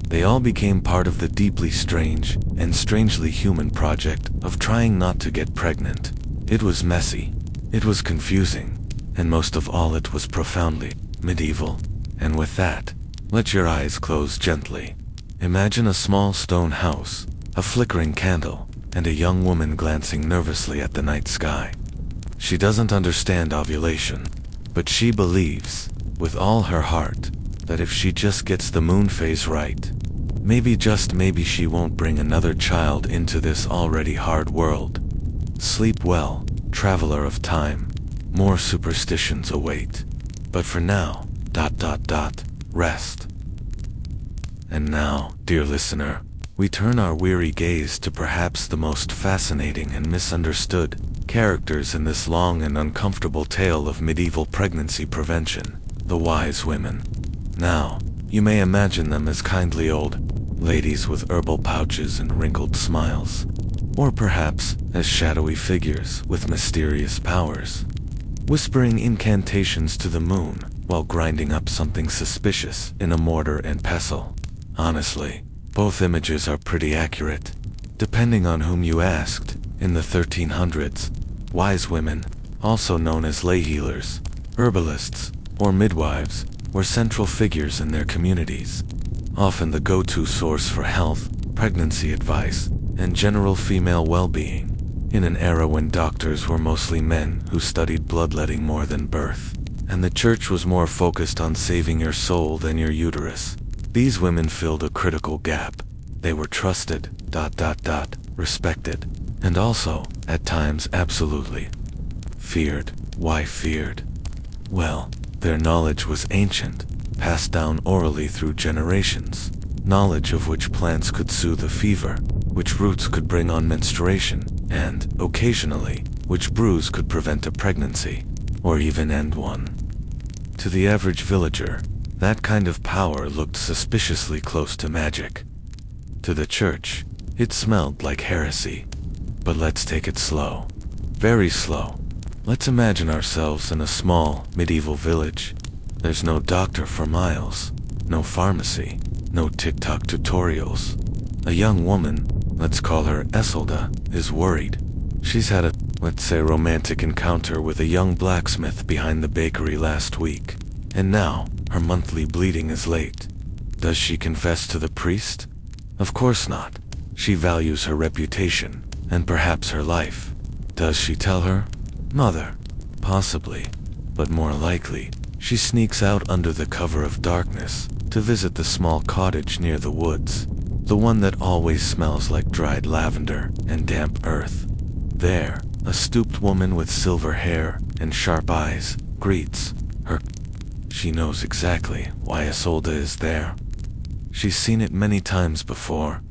They all became part of the deeply strange and strangely human project of trying not to get pregnant. It was messy, it was confusing, and most of all it was profoundly medieval. And with that, let your eyes close gently. Imagine a small stone house, a flickering candle, and a young woman glancing nervously at the night sky. She doesn't understand ovulation, but she believes, with all her heart, that if she just gets the moon phase right, maybe just maybe she won't bring another child into this already hard world. Sleep well, traveler of time. More superstitions await. But for now, rest. And now, dear listener, we turn our weary gaze to perhaps the most fascinating and misunderstood characters in this long and uncomfortable tale of medieval pregnancy prevention, the wise women. Now, you may imagine them as kindly old ladies with herbal pouches and wrinkled smiles, or perhaps as shadowy figures with mysterious powers, whispering incantations to the moon while grinding up something suspicious in a mortar and pestle. Honestly, both images are pretty accurate, depending on whom you asked. In the 1300s, wise women, also known as lay healers, herbalists, or midwives, were central figures in their communities, often the go-to source for health, pregnancy advice, and general female well-being, in an era when doctors were mostly men who studied bloodletting more than birth, and the church was more focused on saving your soul than your uterus. These women filled a critical gap. They were trusted, respected, and also, at times absolutely, feared. Why feared? Well, their knowledge was ancient, passed down orally through generations, knowledge of which plants could soothe a fever, which roots could bring on menstruation, and, occasionally, which brews could prevent a pregnancy, or even end one. To the average villager, that kind of power looked suspiciously close to magic. To the church, it smelled like heresy. But let's take it slow. Very slow. Let's imagine ourselves in a small, medieval village. There's no doctor for miles, no pharmacy, no TikTok tutorials. A young woman, let's call her Isolde, is worried. She's had a, let's say, romantic encounter with a young blacksmith behind the bakery last week, and now her monthly bleeding is late. Does she confess to the priest? Of course not. She values her reputation, and perhaps her life. Does she tell her mother? Possibly, but more likely, she sneaks out under the cover of darkness to visit the small cottage near the woods, the one that always smells like dried lavender and damp earth. There, a stooped woman with silver hair and sharp eyes greets her. She knows exactly why Isolde is there. She's seen it many times before.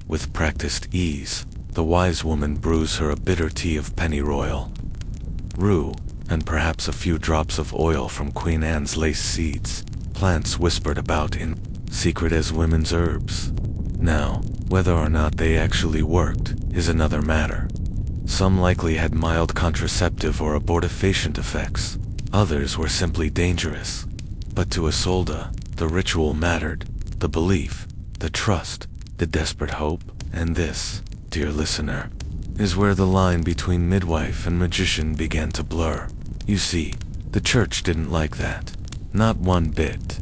With practiced ease, the wise woman brews her a bitter tea of pennyroyal, rue, and perhaps a few drops of oil from Queen Anne's lace seeds, plants whispered about in secret as women's herbs. Now, whether or not they actually worked is another matter. Some likely had mild contraceptive or abortifacient effects. Others were simply dangerous. But to Isolde, the ritual mattered, the belief, the trust, the desperate hope, and this, dear listener, is where the line between midwife and magician began to blur. You see, the church didn't like that. Not one bit.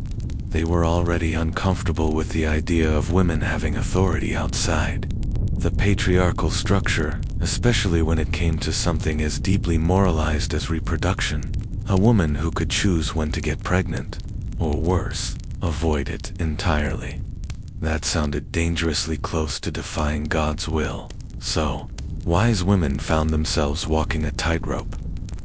They were already uncomfortable with the idea of women having authority outside the patriarchal structure, especially when it came to something as deeply moralized as reproduction. A woman who could choose when to get pregnant, or worse, avoid it entirely. That sounded dangerously close to defying God's will. So, wise women found themselves walking a tightrope.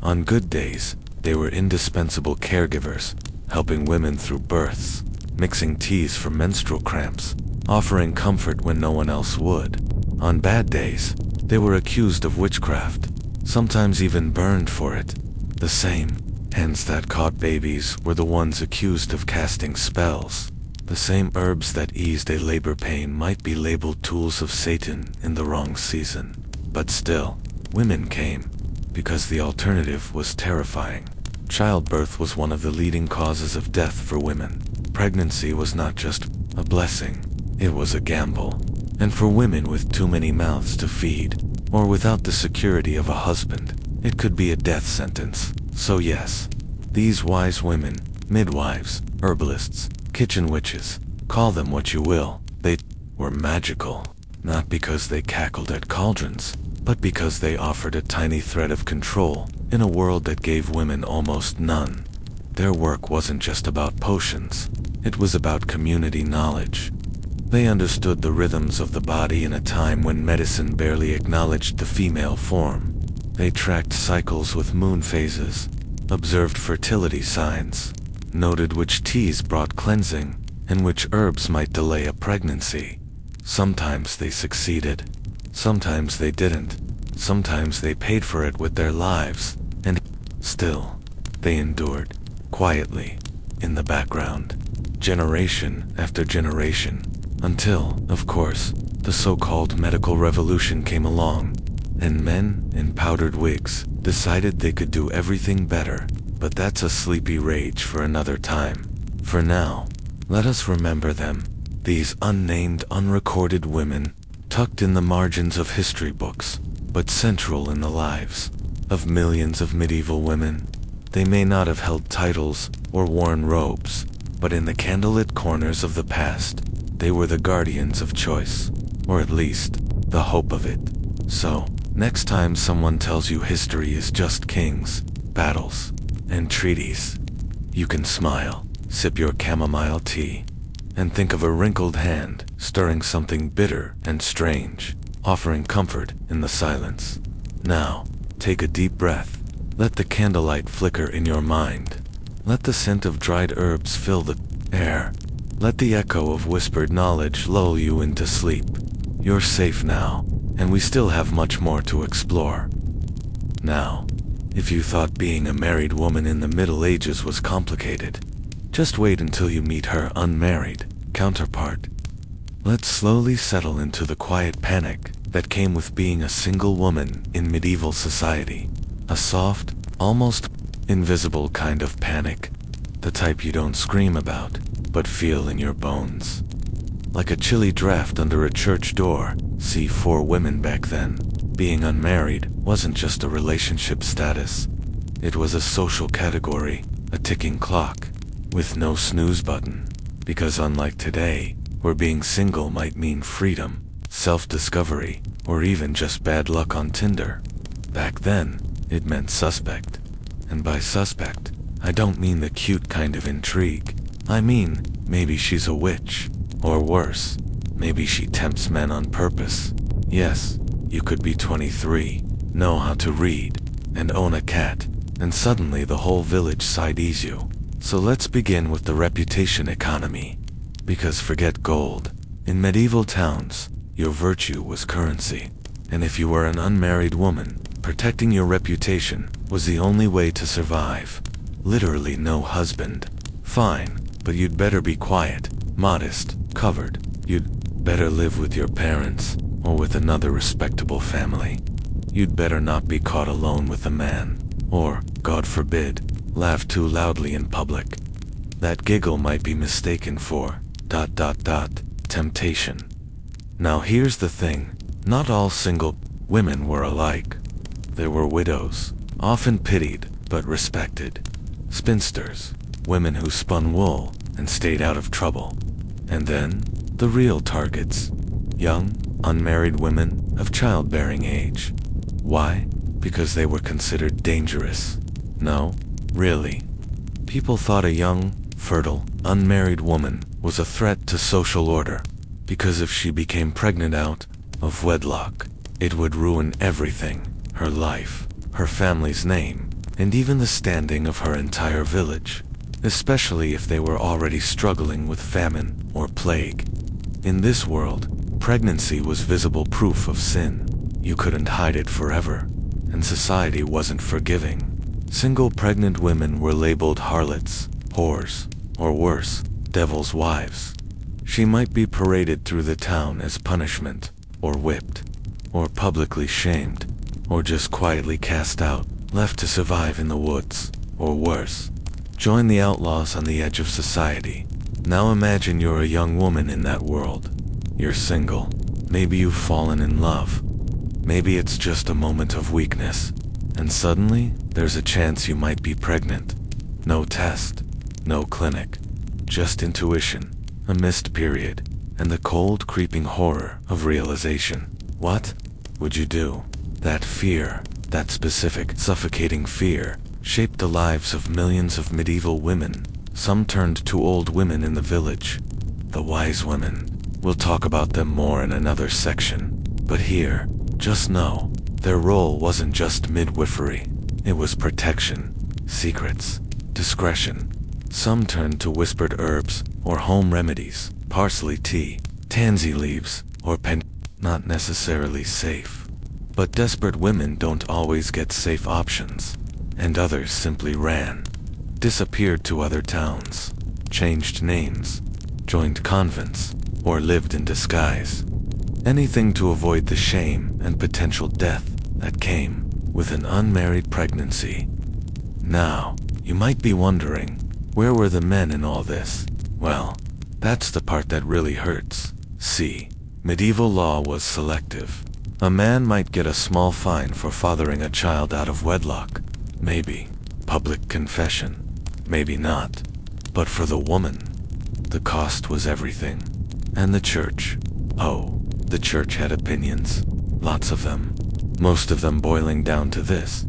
On good days, they were indispensable caregivers, helping women through births, mixing teas for menstrual cramps, offering comfort when no one else would. On bad days, they were accused of witchcraft, sometimes even burned for it. The same hens that caught babies were the ones accused of casting spells. The same herbs that eased a labor pain might be labeled tools of Satan in the wrong season. But still, women came, because the alternative was terrifying. Childbirth was one of the leading causes of death for women. Pregnancy was not just a blessing, it was a gamble. And for women with too many mouths to feed, or without the security of a husband, it could be a death sentence. So yes, these wise women, midwives, herbalists, kitchen witches, call them what you will, they were magical. Not because they cackled at cauldrons, but because they offered a tiny thread of control in a world that gave women almost none. Their work wasn't just about potions, it was about community knowledge. They understood the rhythms of the body in a time when medicine barely acknowledged the female form. They tracked cycles with moon phases, observed fertility signs, noted which teas brought cleansing, and which herbs might delay a pregnancy. Sometimes they succeeded, sometimes they didn't, sometimes they paid for it with their lives, and still, they endured, quietly, in the background, generation after generation. Until, of course, the so-called medical revolution came along, and men in powdered wigs decided they could do everything better. But that's a sleepy rage for another time. For now, let us remember them, these unnamed, unrecorded women, tucked in the margins of history books, but central in the lives of millions of medieval women. They may not have held titles or worn robes, but in the candlelit corners of the past, they were the guardians of choice, or at least, the hope of it. So, next time someone tells you history is just kings, battles, and treaties, you can smile, sip your chamomile tea, and think of a wrinkled hand stirring something bitter and strange, offering comfort in the silence. Now, take a deep breath. Let the candlelight flicker in your mind. Let the scent of dried herbs fill the air. Let the echo of whispered knowledge lull you into sleep. You're safe now, and we still have much more to explore. Now, if you thought being a married woman in the Middle Ages was complicated, just wait until you meet her unmarried counterpart. Let's slowly settle into the quiet panic that came with being a single woman in medieval society. A soft, almost invisible kind of panic, the type you don't scream about, but feel in your bones. Like a chilly draft under a church door. See, for women back then, being unmarried wasn't just a relationship status. It was a social category, a ticking clock, with no snooze button. Because unlike today, where being single might mean freedom, self-discovery, or even just bad luck on Tinder, back then, it meant suspect. And by suspect, I don't mean the cute kind of intrigue. I mean, maybe she's a witch. Or worse, maybe she tempts men on purpose. Yes, you could be 23, know how to read, and own a cat, and suddenly the whole village side-ees you. So let's begin with the reputation economy. Because forget gold. In medieval towns, your virtue was currency. And if you were an unmarried woman, protecting your reputation was the only way to survive. Literally no husband. Fine, but you'd better be quiet, modest, covered. You'd better live with your parents, or with another respectable family. You'd better not be caught alone with a man, or, God forbid, laugh too loudly in public. That giggle might be mistaken for, temptation. Now here's the thing, not all single women were alike. There were widows, often pitied, but respected. Spinsters, women who spun wool and stayed out of trouble. And then, the real targets, young, unmarried women of childbearing age. Why? Because they were considered dangerous. No, really. People thought a young, fertile, unmarried woman was a threat to social order, because if she became pregnant out of wedlock, it would ruin everything: her life, her family's name, and even the standing of her entire village, especially if they were already struggling with famine or plague. In this world, pregnancy was visible proof of sin. You couldn't hide it forever, and society wasn't forgiving. Single pregnant women were labeled harlots, whores, or worse, devil's wives. She might be paraded through the town as punishment, or whipped, or publicly shamed, or just quietly cast out, left to survive in the woods, or worse, join the outlaws on the edge of society. Now imagine you're a young woman in that world. You're single. Maybe you've fallen in love. Maybe it's just a moment of weakness, and suddenly there's a chance you might be pregnant. No test, no clinic, just intuition, a missed period, and the cold creeping horror of realization. What would you do? That fear, that specific, suffocating fear, shaped the lives of millions of medieval women. Some turned to old women in the village, the wise women. We'll talk about them more in another section. But here, just know, their role wasn't just midwifery. It was protection, secrets, discretion. Some turned to whispered herbs or home remedies, parsley tea, tansy leaves, or not necessarily safe. But desperate women don't always get safe options, and others simply ran, disappeared to other towns, changed names, joined convents, or lived in disguise. Anything to avoid the shame and potential death that came with an unmarried pregnancy. Now, you might be wondering, where were the men in all this? Well, that's the part that really hurts. See, medieval law was selective. A man might get a small fine for fathering a child out of wedlock. Maybe public confession. Maybe not. But for the woman, the cost was everything. And the church. Oh, the church had opinions. Lots of them. Most of them boiling down to this: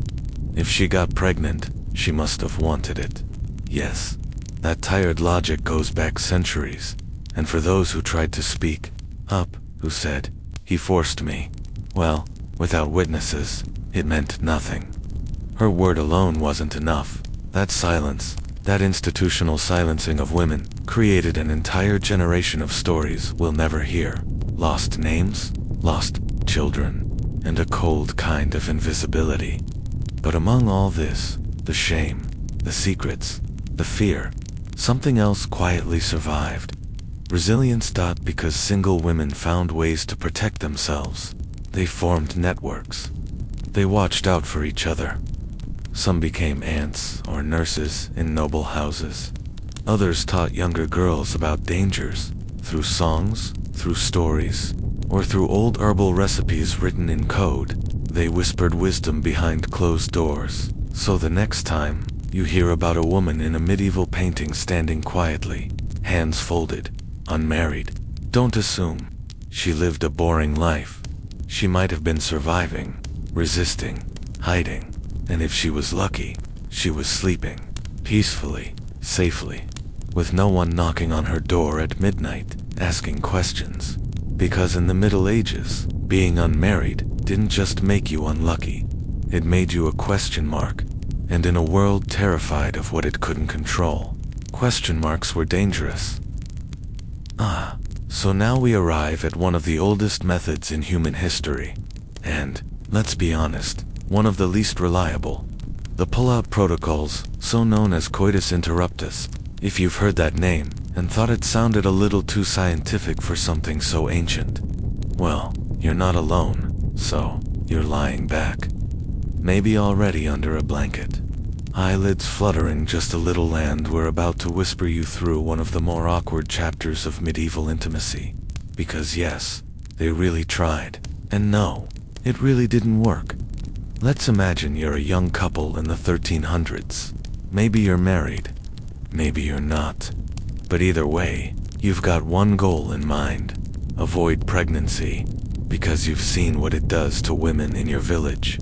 if she got pregnant, she must have wanted it. Yes, that tired logic goes back centuries. And for those who tried to speak up, who said, "He forced me," well, without witnesses, it meant nothing. Her word alone wasn't enough. That silence, that institutional silencing of women, created an entire generation of stories we'll never hear. Lost names, lost children, and a cold kind of invisibility. But among all this, the shame, the secrets, the fear, something else quietly survived. Resilience. Because single women found ways to protect themselves. They formed networks. They watched out for each other. Some became aunts or nurses in noble houses. Others taught younger girls about dangers, through songs, through stories, or through old herbal recipes written in code. They whispered wisdom behind closed doors, so the next time you hear about a woman in a medieval painting standing quietly, hands folded, unmarried, don't assume she lived a boring life. She might have been surviving, resisting, hiding, and if she was lucky, she was sleeping, peacefully, safely, with no one knocking on her door at midnight, asking questions. Because in the Middle Ages, being unmarried didn't just make you unlucky, it made you a question mark, and in a world terrified of what it couldn't control, question marks were dangerous. So now we arrive at one of the oldest methods in human history, and, let's be honest, one of the least reliable. The pull-out protocols, so known as coitus interruptus. If you've heard that name and thought it sounded a little too scientific for something so ancient, well, you're not alone, so you're lying back. Maybe already under a blanket, eyelids fluttering just a little, and we're about to whisper you through one of the more awkward chapters of medieval intimacy. Because yes, they really tried, and no, it really didn't work. Let's imagine you're a young couple in the 1300s. Maybe you're married, maybe you're not. But either way, you've got one goal in mind: avoid pregnancy, because you've seen what it does to women in your village.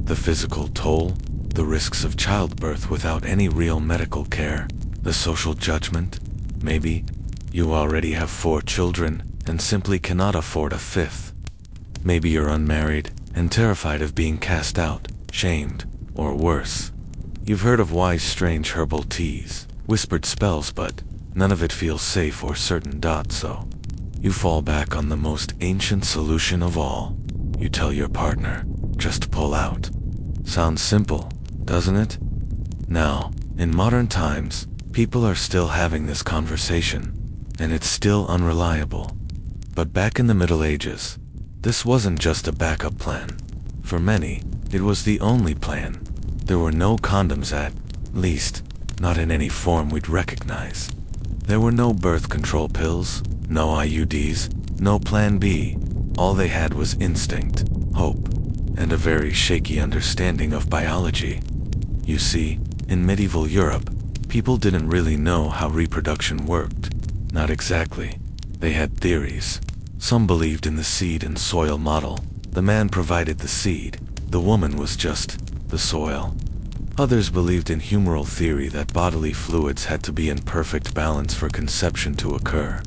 The physical toll, the risks of childbirth without any real medical care, the social judgment. Maybe you already have 4 children and simply cannot afford a 5th. Maybe you're unmarried and terrified of being cast out, shamed, or worse. You've heard of wise, strange herbal teas, whispered spells, but none of it feels safe or certain. So you fall back on the most ancient solution of all. You tell your partner, just pull out. Sounds simple, doesn't it? Now, in modern times, people are still having this conversation, and it's still unreliable. But back in the Middle Ages, this wasn't just a backup plan. For many, it was the only plan. There were no condoms, at least, not in any form we'd recognize. There were no birth control pills, no IUDs, no plan B. All they had was instinct, hope, and a very shaky understanding of biology. You see, in medieval Europe, people didn't really know how reproduction worked. Not exactly. They had theories. Some believed in the seed and soil model. The man provided the seed. The woman was just the soil. Others believed in humoral theory that bodily fluids had to be in perfect balance for conception to occur.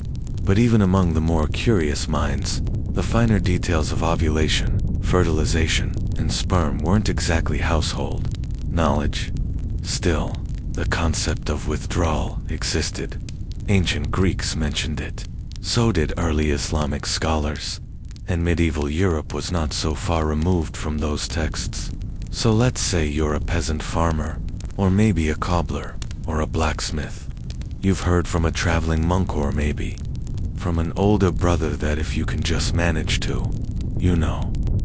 But even among the more curious minds, the finer details of ovulation, fertilization, and sperm weren't exactly household knowledge. Still, the concept of withdrawal existed. Ancient Greeks mentioned it. So did early Islamic scholars. And medieval Europe was not so far removed from those texts. So let's say you're a peasant farmer, or maybe a cobbler, or a blacksmith. You've heard from a traveling monk, or maybe from an older brother, that if you can just manage to,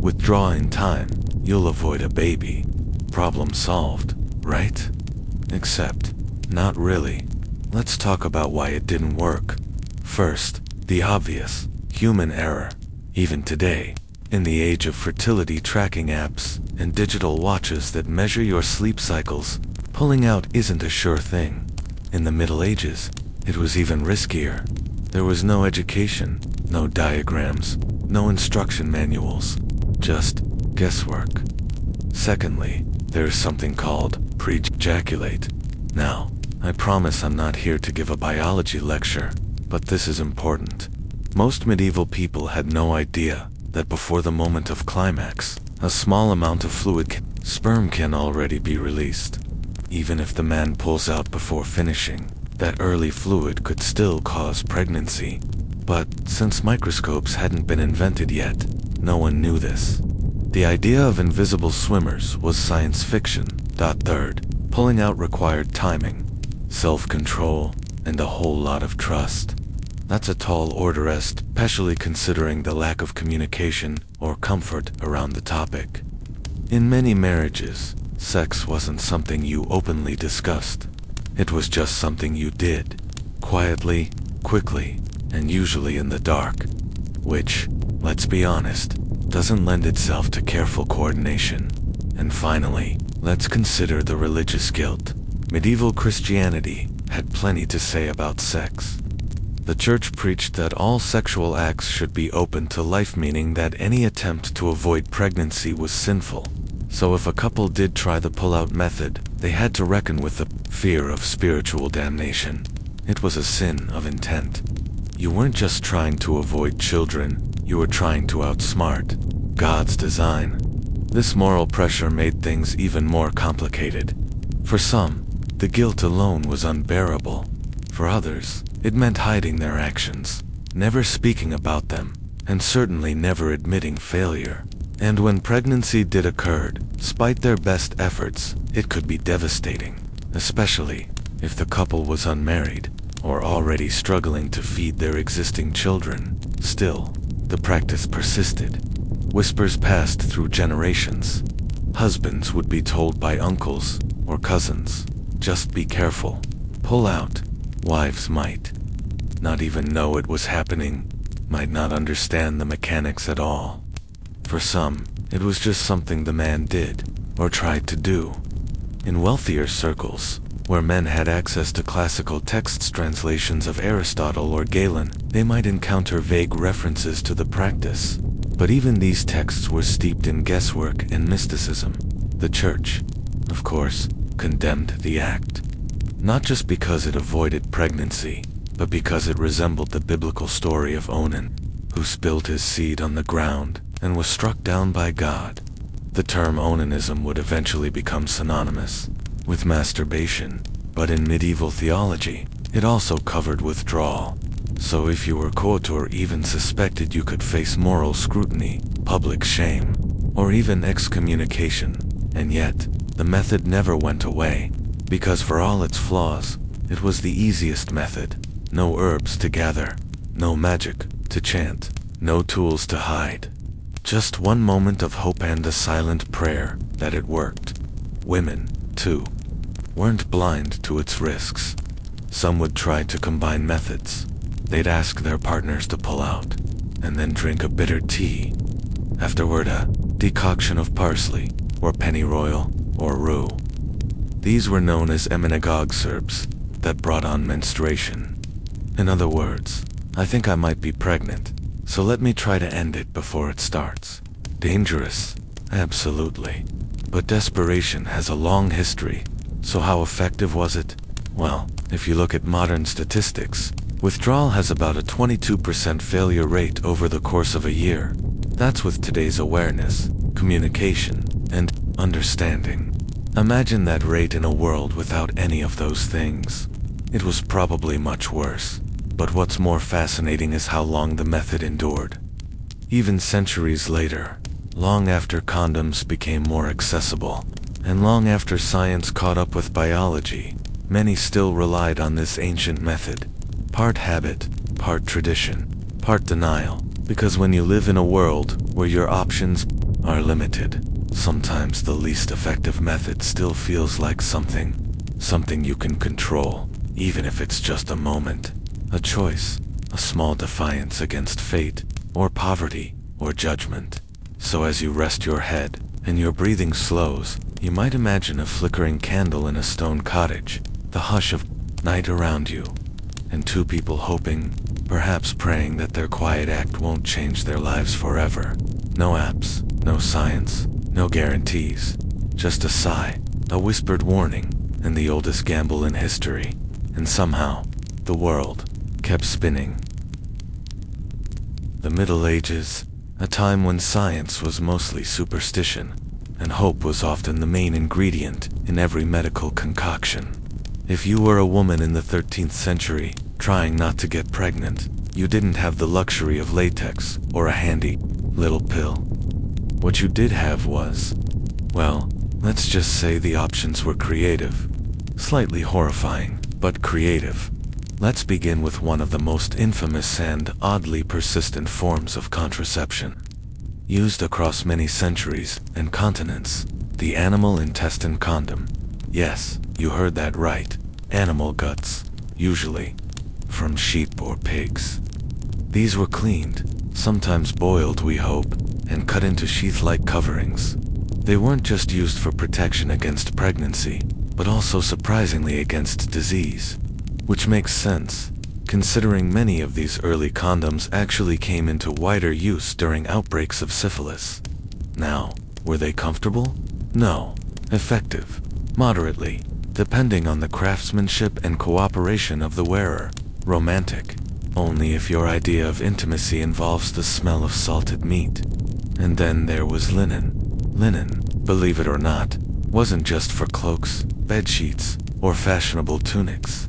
withdraw in time, you'll avoid a baby. Problem solved, right? Except, not really. Let's talk about why it didn't work. First, the obvious, human error. Even today, in the age of fertility tracking apps and digital watches that measure your sleep cycles, pulling out isn't a sure thing. In the Middle Ages, it was even riskier. There was no education, no diagrams, no instruction manuals, just guesswork. Secondly, there's something called pre-ejaculate. Now, I promise I'm not here to give a biology lecture, but this is important. Most medieval people had no idea that before the moment of climax, a small amount of fluid, sperm, can already be released. Even if the man pulls out before finishing, that early fluid could still cause pregnancy. But since microscopes hadn't been invented yet, no one knew this. The idea of invisible swimmers was science fiction. Third, pulling out required timing, self-control, and a whole lot of trust. That's a tall order, especially considering the lack of communication or comfort around the topic. In many marriages, sex wasn't something you openly discussed. It was just something you did, quietly, quickly, and usually in the dark, which, let's be honest, doesn't lend itself to careful coordination. And finally, let's consider the religious guilt. Medieval Christianity had plenty to say about sex. The church preached that all sexual acts should be open to life, meaning that any attempt to avoid pregnancy was sinful. So if a couple did try the pull-out method, they had to reckon with the fear of spiritual damnation. It was a sin of intent. You weren't just trying to avoid children, you were trying to outsmart God's design. This moral pressure made things even more complicated. For some, the guilt alone was unbearable. For others, it meant hiding their actions, never speaking about them, and certainly never admitting failure. And when pregnancy did occur, despite their best efforts, it could be devastating, especially if the couple was unmarried or already struggling to feed their existing children. Still, the practice persisted. Whispers passed through generations. Husbands would be told by uncles or cousins, just be careful, pull out. Wives might not even know it was happening, might not understand the mechanics at all. For some, it was just something the man did, or tried to do. In wealthier circles, where men had access to classical text translations of Aristotle or Galen, they might encounter vague references to the practice. But even these texts were steeped in guesswork and mysticism. The church, of course, condemned the act. Not just because it avoided pregnancy, but because it resembled the biblical story of Onan, who spilled his seed on the ground and was struck down by God. The term onanism would eventually become synonymous with masturbation, but in medieval theology, it also covered withdrawal. So if you were caught or even suspected, you could face moral scrutiny, public shame, or even excommunication. And yet, the method never went away, because for all its flaws, it was the easiest method. No herbs to gather, no magic to chant, no tools to hide. Just one moment of hope and a silent prayer that it worked. Women, too, weren't blind to its risks. Some would try to combine methods. They'd ask their partners to pull out, and then drink a bitter tea. Afterward, a decoction of parsley, or pennyroyal, or rue. These were known as emmenagogue herbs that brought on menstruation. In other words, I think I might be pregnant, so let me try to end it before it starts. Dangerous? Absolutely. But desperation has a long history, so how effective was it? Well, if you look at modern statistics, withdrawal has about a 22% failure rate over the course of a year. That's with today's awareness, communication, and understanding. Imagine that rate in a world without any of those things. It was probably much worse. But what's more fascinating is how long the method endured. Even centuries later, long after condoms became more accessible, and long after science caught up with biology, many still relied on this ancient method. Part habit, part tradition, part denial. Because when you live in a world where your options are limited, sometimes the least effective method still feels like something you can control, even if it's just a moment. A choice, a small defiance against fate, or poverty, or judgment. So as you rest your head, and your breathing slows, you might imagine a flickering candle in a stone cottage, the hush of night around you, and two people hoping, perhaps praying that their quiet act won't change their lives forever. No apps, no science, no guarantees, just a sigh, a whispered warning, and the oldest gamble in history. And somehow, the world kept spinning. The Middle Ages, a time when science was mostly superstition, and hope was often the main ingredient in every medical concoction. If you were a woman in the 13th century, trying not to get pregnant, you didn't have the luxury of latex or a handy little pill. What you did have was, well, let's just say the options were creative. Slightly horrifying, but creative. Let's begin with one of the most infamous and oddly persistent forms of contraception. Used across many centuries and continents, the animal intestine condom. Yes, you heard that right. Animal guts, usually from sheep or pigs. These were cleaned, sometimes boiled we hope, and cut into sheath-like coverings. They weren't just used for protection against pregnancy, but also surprisingly against disease. Which makes sense, considering many of these early condoms actually came into wider use during outbreaks of syphilis. Now, were they comfortable? No. Effective? Moderately, depending on the craftsmanship and cooperation of the wearer. Romantic? Only if your idea of intimacy involves the smell of salted meat. And then there was linen. Linen, believe it or not, wasn't just for cloaks, bedsheets, or fashionable tunics.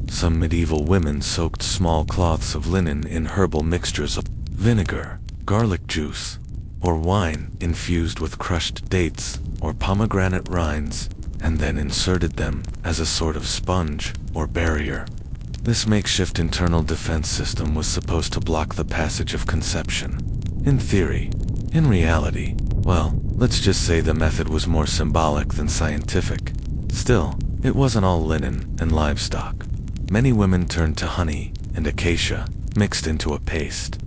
Some medieval women soaked small cloths of linen in herbal mixtures of vinegar, garlic juice, or wine infused with crushed dates or pomegranate rinds, and then inserted them as a sort of sponge or barrier. This makeshift internal defense system was supposed to block the passage of conception. In theory. In reality, well, let's just say the method was more symbolic than scientific. Still, it wasn't all linen and livestock. Many women turned to honey and acacia, mixed into a paste.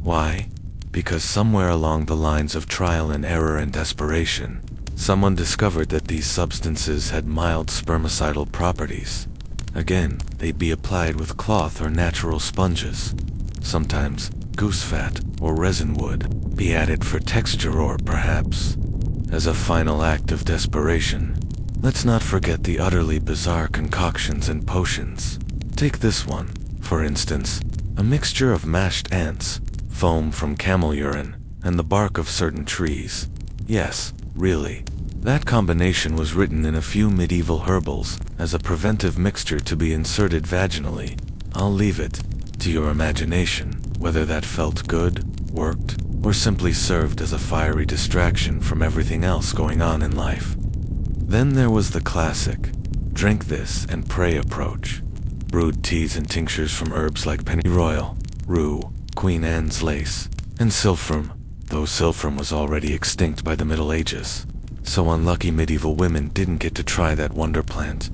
Why? Because somewhere along the lines of trial and error and desperation, someone discovered that these substances had mild spermicidal properties. Again, they'd be applied with cloth or natural sponges. Sometimes, goose fat or resin would be added for texture or perhaps as a final act of desperation. Let's not forget the utterly bizarre concoctions and potions. Take this one, For instance, a mixture of mashed ants, foam from camel urine, and the bark of certain trees. Yes, really. That combination was written in a few medieval herbals as a preventive mixture to be inserted vaginally. I'll leave it to your imagination whether that felt good, worked, or simply served as a fiery distraction from everything else going on in life. Then there was the classic, drink this and pray approach. Brewed teas and tinctures from herbs like pennyroyal, rue, Queen Anne's lace, and silphium, though silphium was already extinct by the Middle Ages. So unlucky medieval women didn't get to try that wonder plant.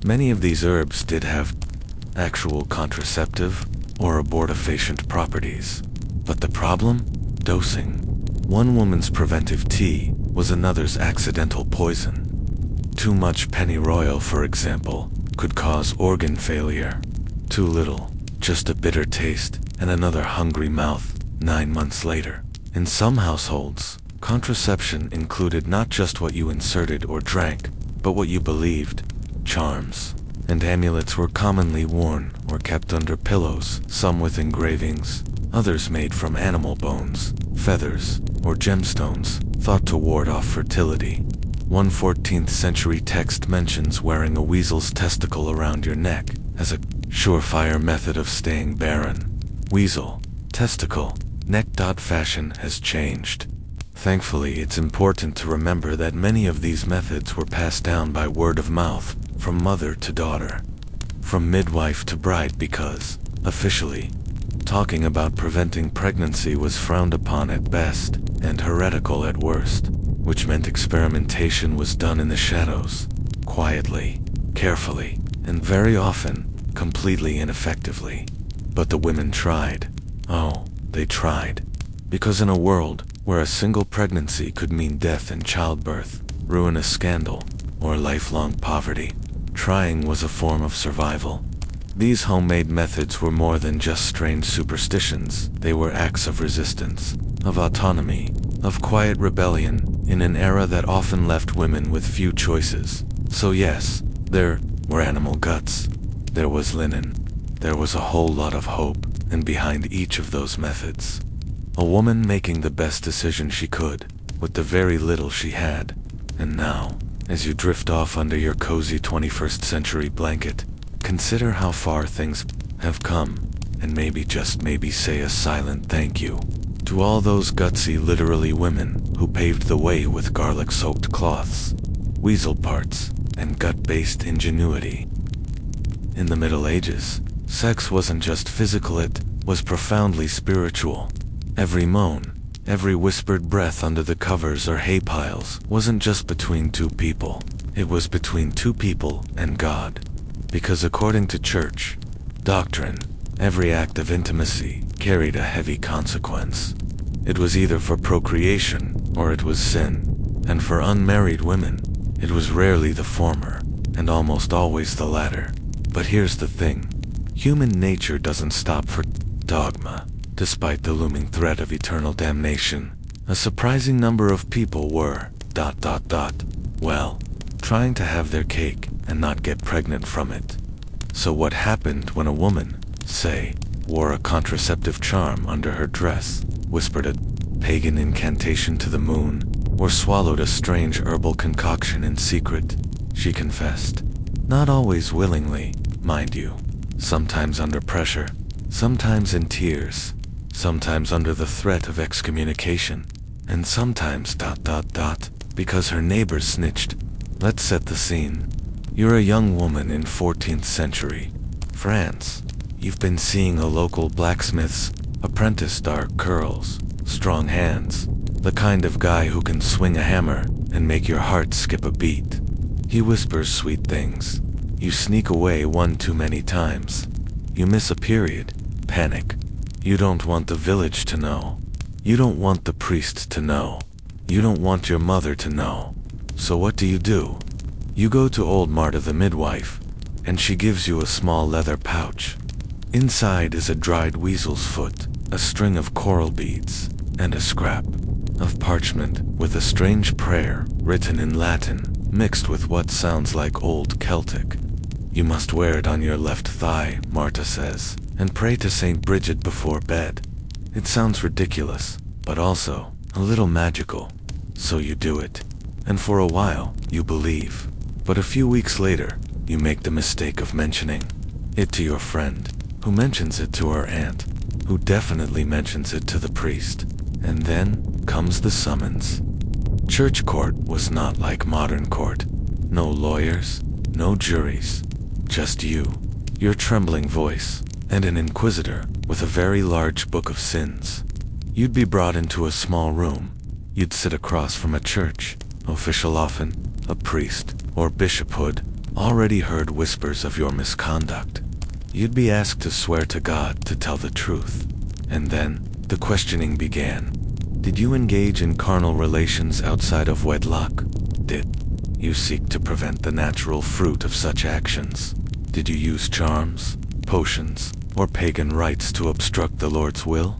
Many of these herbs did have actual contraceptive or abortifacient properties. But the problem? Dosing. One woman's preventive tea was another's accidental poison. Too much pennyroyal, for example, could cause organ failure. Too little, just a bitter taste and another hungry mouth 9 months later. In some households, contraception included not just what you inserted or drank, but what you believed. Charms and amulets were commonly worn or kept under pillows, some with engravings, others made from animal bones, feathers, or gemstones, thought to ward off fertility. One 14th century text mentions wearing a weasel's testicle around your neck as a surefire method of staying barren. Weasel, testicle, neck. Fashion has changed. Thankfully, it's important to remember that many of these methods were passed down by word of mouth, from mother to daughter, from midwife to bride, because, officially, talking about preventing pregnancy was frowned upon at best and heretical at worst, which meant experimentation was done in the shadows, quietly, carefully, and very often, completely ineffectively. But the women tried. Oh, they tried. Because in a world where a single pregnancy could mean death in childbirth, ruinous scandal, or lifelong poverty, trying was a form of survival. These homemade methods were more than just strange superstitions. They were acts of resistance, of autonomy, of quiet rebellion, in an era that often left women with few choices. So yes, there were animal guts. There was linen. There was a whole lot of hope, and behind each of those methods, a woman making the best decision she could, with the very little she had. And now, as you drift off under your cozy 21st century blanket, consider how far things have come, and maybe, just maybe, say a silent thank you to all those gutsy, literally women who paved the way with garlic-soaked cloths, weasel parts, and gut-based ingenuity. In the Middle Ages, sex wasn't just physical, it was profoundly spiritual. Every moan, every whispered breath under the covers or hay piles wasn't just between two people. It was between two people and God. Because according to church doctrine, every act of intimacy carried a heavy consequence. It was either for procreation or it was sin. And for unmarried women, it was rarely the former, and almost always the latter. But here's the thing. Human nature doesn't stop for dogma. Despite the looming threat of eternal damnation, a surprising number of people were, well, trying to have their cake and not get pregnant from it. So what happened when a woman, say, wore a contraceptive charm under her dress, whispered a pagan incantation to the moon, or swallowed a strange herbal concoction in secret? She confessed. Not always willingly, mind you. Sometimes under pressure, sometimes in tears, sometimes under the threat of excommunication, and sometimes because her neighbors snitched. Let's set the scene. You're a young woman in 14th century France. You've been seeing a local blacksmith's apprentice. Dark curls, strong hands, the kind of guy who can swing a hammer and make your heart skip a beat. He whispers sweet things. You sneak away one too many times. You miss a period. Panic. You don't want the village to know. You don't want the priest to know. You don't want your mother to know. So what do? You go to old Marta the midwife, and she gives you a small leather pouch. Inside is a dried weasel's foot, a string of coral beads, and a scrap of parchment with a strange prayer written in Latin, mixed with what sounds like old Celtic. You must wear it on your left thigh, Marta says, and pray to Saint Bridget before bed. It sounds ridiculous, but also a little magical. So you do it, and for a while, you believe. But a few weeks later, you make the mistake of mentioning it to your friend, who mentions it to her aunt, who definitely mentions it to the priest. And then comes the summons. Church court was not like modern court. No lawyers, no juries, just you, your trembling voice, and an inquisitor with a very large book of sins. You'd be brought into a small room. You'd sit across from a church official, often a priest or bishophood, already heard whispers of your misconduct. You'd be asked to swear to God to tell the truth. And then the questioning began. Did you engage in carnal relations outside of wedlock? Did you seek to prevent the natural fruit of such actions? Did you use charms, potions, or pagan rites to obstruct the Lord's will?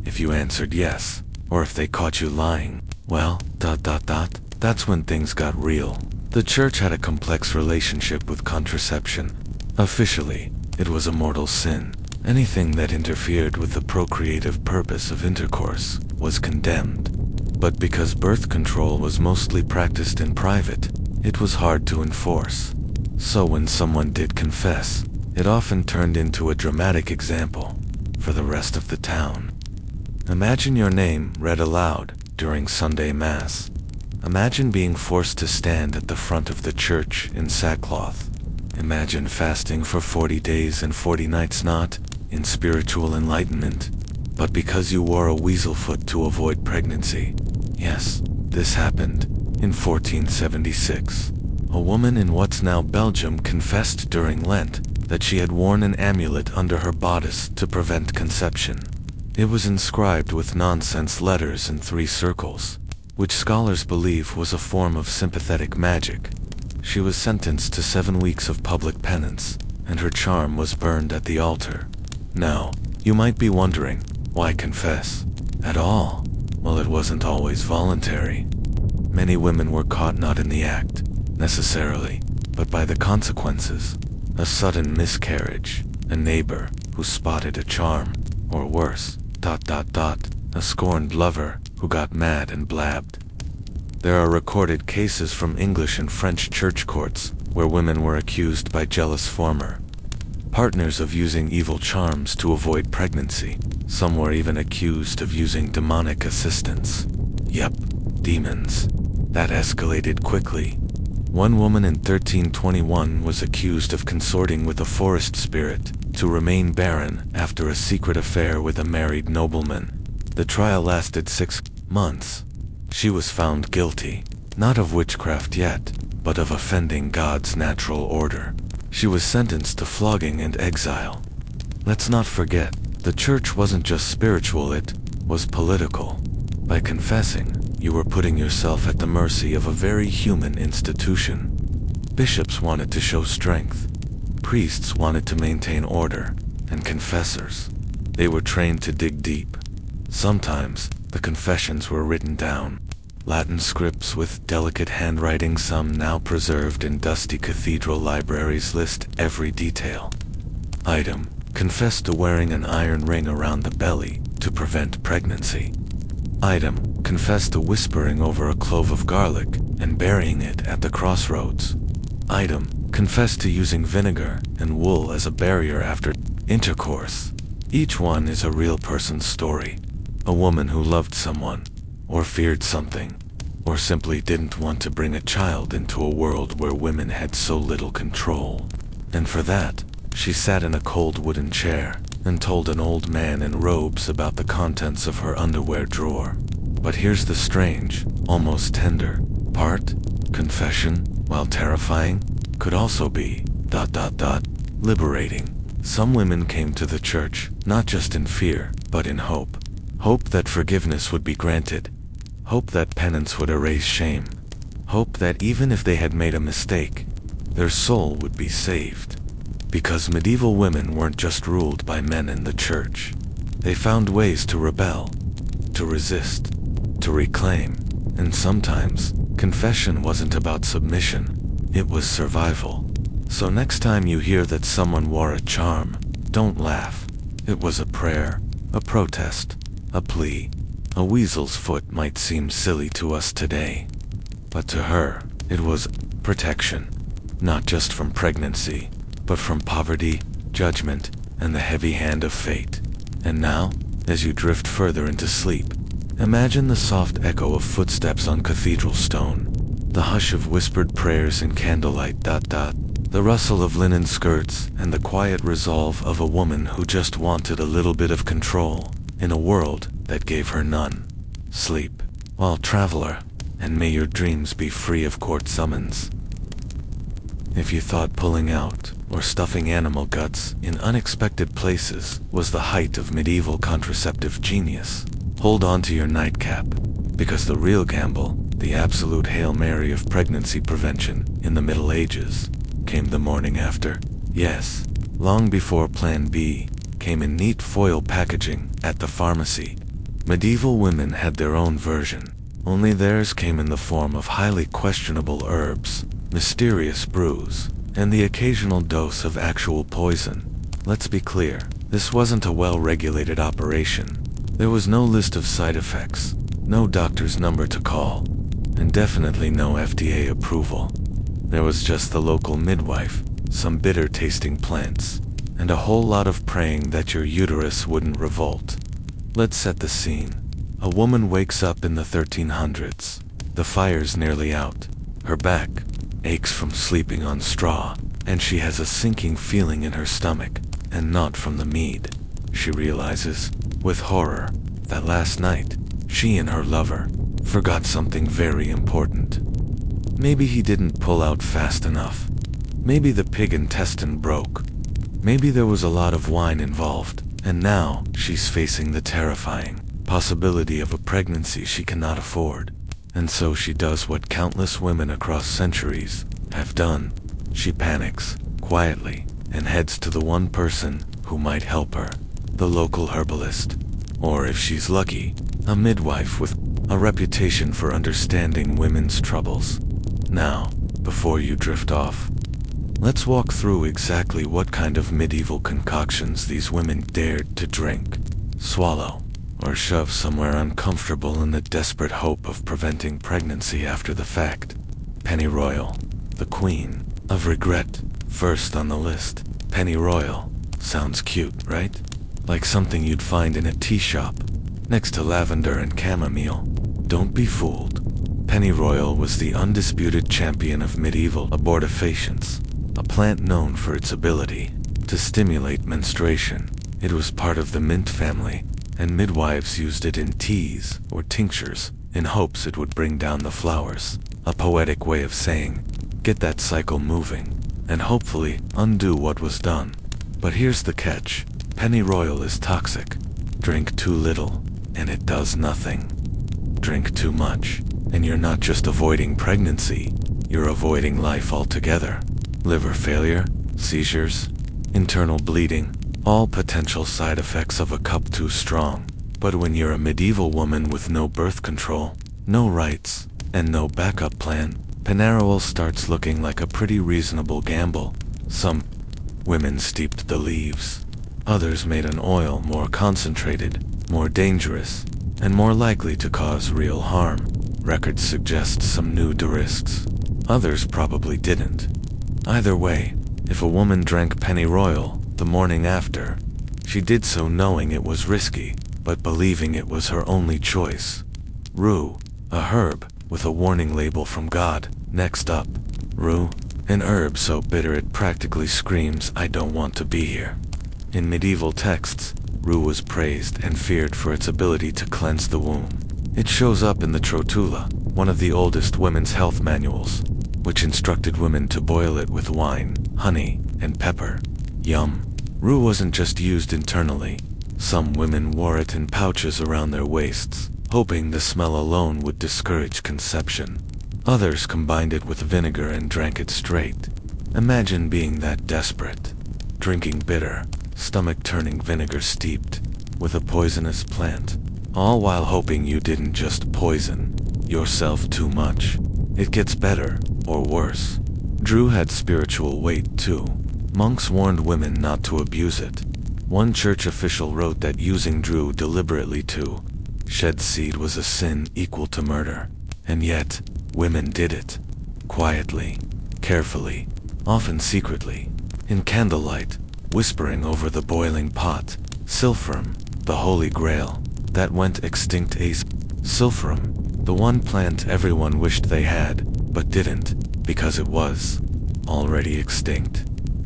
If you answered yes, or if they caught you lying, well, that's when things got real. The church had a complex relationship with contraception. Officially, it was a mortal sin. Anything that interfered with the procreative purpose of intercourse was condemned. But because birth control was mostly practiced in private, it was hard to enforce. So when someone did confess, it often turned into a dramatic example for the rest of the town. Imagine your name read aloud during Sunday Mass. Imagine being forced to stand at the front of the church in sackcloth. Imagine fasting for 40 days and 40 nights, not in spiritual enlightenment, but because you wore a weasel foot to avoid pregnancy. Yes, this happened in 1476. A woman in what's now Belgium confessed during Lent that she had worn an amulet under her bodice to prevent conception. It was inscribed with nonsense letters in 3 circles, which scholars believe was a form of sympathetic magic. She was sentenced to 7 weeks of public penance, and her charm was burned at the altar. Now, you might be wondering, why confess at all? Well, it wasn't always voluntary. Many women were caught not in the act, necessarily, but by the consequences. A sudden miscarriage, a neighbor who spotted a charm, or worse, a scorned lover who got mad and blabbed. There are recorded cases from English and French church courts where women were accused by jealous former partners of using evil charms to avoid pregnancy. Some were even accused of using demonic assistance. Yep, demons. That escalated quickly. One woman in 1321 was accused of consorting with a forest spirit to remain barren after a secret affair with a married nobleman. The trial lasted 6 months. She was found guilty, not of witchcraft yet, but of offending God's natural order. She was sentenced to flogging and exile. Let's not forget, the church wasn't just spiritual, it was political. By confessing, you were putting yourself at the mercy of a very human institution. Bishops wanted to show strength. Priests wanted to maintain order. And confessors, they were trained to dig deep. Sometimes, the confessions were written down. Latin scripts with delicate handwriting, some now preserved in dusty cathedral libraries, list every detail. Item: confess to wearing an iron ring around the belly to prevent pregnancy. Item: confess to whispering over a clove of garlic and burying it at the crossroads. Item: confess to using vinegar and wool as a barrier after intercourse. Each one is a real person's story. A woman who loved someone, or feared something, or simply didn't want to bring a child into a world where women had so little control. And for that, she sat in a cold wooden chair and told an old man in robes about the contents of her underwear drawer. But here's the strange, almost tender part. Confession, while terrifying, could also be ... liberating. Some women came to the church, not just in fear, but in hope. Hope that forgiveness would be granted. Hope that penance would erase shame. Hope that even if they had made a mistake, their soul would be saved. Because medieval women weren't just ruled by men in the church. They found ways to rebel, to resist, to reclaim. And sometimes, confession wasn't about submission, it was survival. So next time you hear that someone wore a charm, don't laugh. It was a prayer, a protest, a plea. A weasel's foot might seem silly to us today, but to her, it was protection, not just from pregnancy, but from poverty, judgment, and the heavy hand of fate. And now, as you drift further into sleep, imagine the soft echo of footsteps on cathedral stone, the hush of whispered prayers in candlelight. The rustle of linen skirts, and the quiet resolve of a woman who just wanted a little bit of control in a world that gave her none. Sleep, well, traveler, and may your dreams be free of court summons. If you thought pulling out or stuffing animal guts in unexpected places was the height of medieval contraceptive genius, hold on to your nightcap, because the real gamble, the absolute Hail Mary of pregnancy prevention in the Middle Ages, came the morning after. Yes, long before Plan B came in neat foil packaging at the pharmacy. Medieval women had their own version, only theirs came in the form of highly questionable herbs, mysterious brews, and the occasional dose of actual poison. Let's be clear, this wasn't a well-regulated operation. There was no list of side effects, no doctor's number to call, and definitely no FDA approval. There was just the local midwife, some bitter-tasting plants, and a whole lot of praying that your uterus wouldn't revolt. Let's set the scene. A woman wakes up in the 1300s. The fire's nearly out. Her back aches from sleeping on straw, and she has a sinking feeling in her stomach, and not from the mead. She realizes, with horror, that last night, she and her lover forgot something very important. Maybe he didn't pull out fast enough. Maybe the pig intestine broke. Maybe there was a lot of wine involved, and now she's facing the terrifying possibility of a pregnancy she cannot afford. And so she does what countless women across centuries have done. She panics, quietly, and heads to the one person who might help her, the local herbalist. Or if she's lucky, a midwife with a reputation for understanding women's troubles. Now, before you drift off, let's walk through exactly what kind of medieval concoctions these women dared to drink, swallow, or shove somewhere uncomfortable in the desperate hope of preventing pregnancy after the fact. Pennyroyal, the queen of regret, first on the list. Pennyroyal sounds cute, right? Like something you'd find in a tea shop, next to lavender and chamomile. Don't be fooled. Pennyroyal was the undisputed champion of medieval abortifacients, a plant known for its ability to stimulate menstruation. It was part of the mint family, and midwives used it in teas or tinctures in hopes it would bring down the flowers, a poetic way of saying, get that cycle moving, and hopefully undo what was done. But here's the catch. Pennyroyal is toxic. Drink too little, and it does nothing. Drink too much, and you're not just avoiding pregnancy, you're avoiding life altogether. Liver failure, seizures, internal bleeding, all potential side effects of a cup too strong. But when you're a medieval woman with no birth control, no rights, and no backup plan, Pennyroyal starts looking like a pretty reasonable gamble. Some women steeped the leaves. Others made an oil more concentrated, more dangerous, and more likely to cause real harm. Records suggest some knew the risks. Others probably didn't. Either way, if a woman drank Pennyroyal the morning after, she did so knowing it was risky, but believing it was her only choice. Rue, a herb with a warning label from God. Next up, rue, an herb so bitter it practically screams, I don't want to be here. In medieval texts, rue was praised and feared for its ability to cleanse the womb. It shows up in the Trotula, one of the oldest women's health manuals, which instructed women to boil it with wine, honey, and pepper. Yum. Rue wasn't just used internally. Some women wore it in pouches around their waists, hoping the smell alone would discourage conception. Others combined it with vinegar and drank it straight. Imagine being that desperate. Drinking bitter, stomach-turning vinegar steeped with a poisonous plant, all while hoping you didn't just poison yourself too much. It gets better, or worse. Drew had spiritual weight too. Monks warned women not to abuse it. One church official wrote that using Drew deliberately to shed seed was a sin equal to murder. And yet, women did it. Quietly, carefully, often secretly, in candlelight, whispering over the boiling pot. Silphium, the holy grail, that went extinct Silphium, the one plant everyone wished they had, but didn't, because it was already extinct.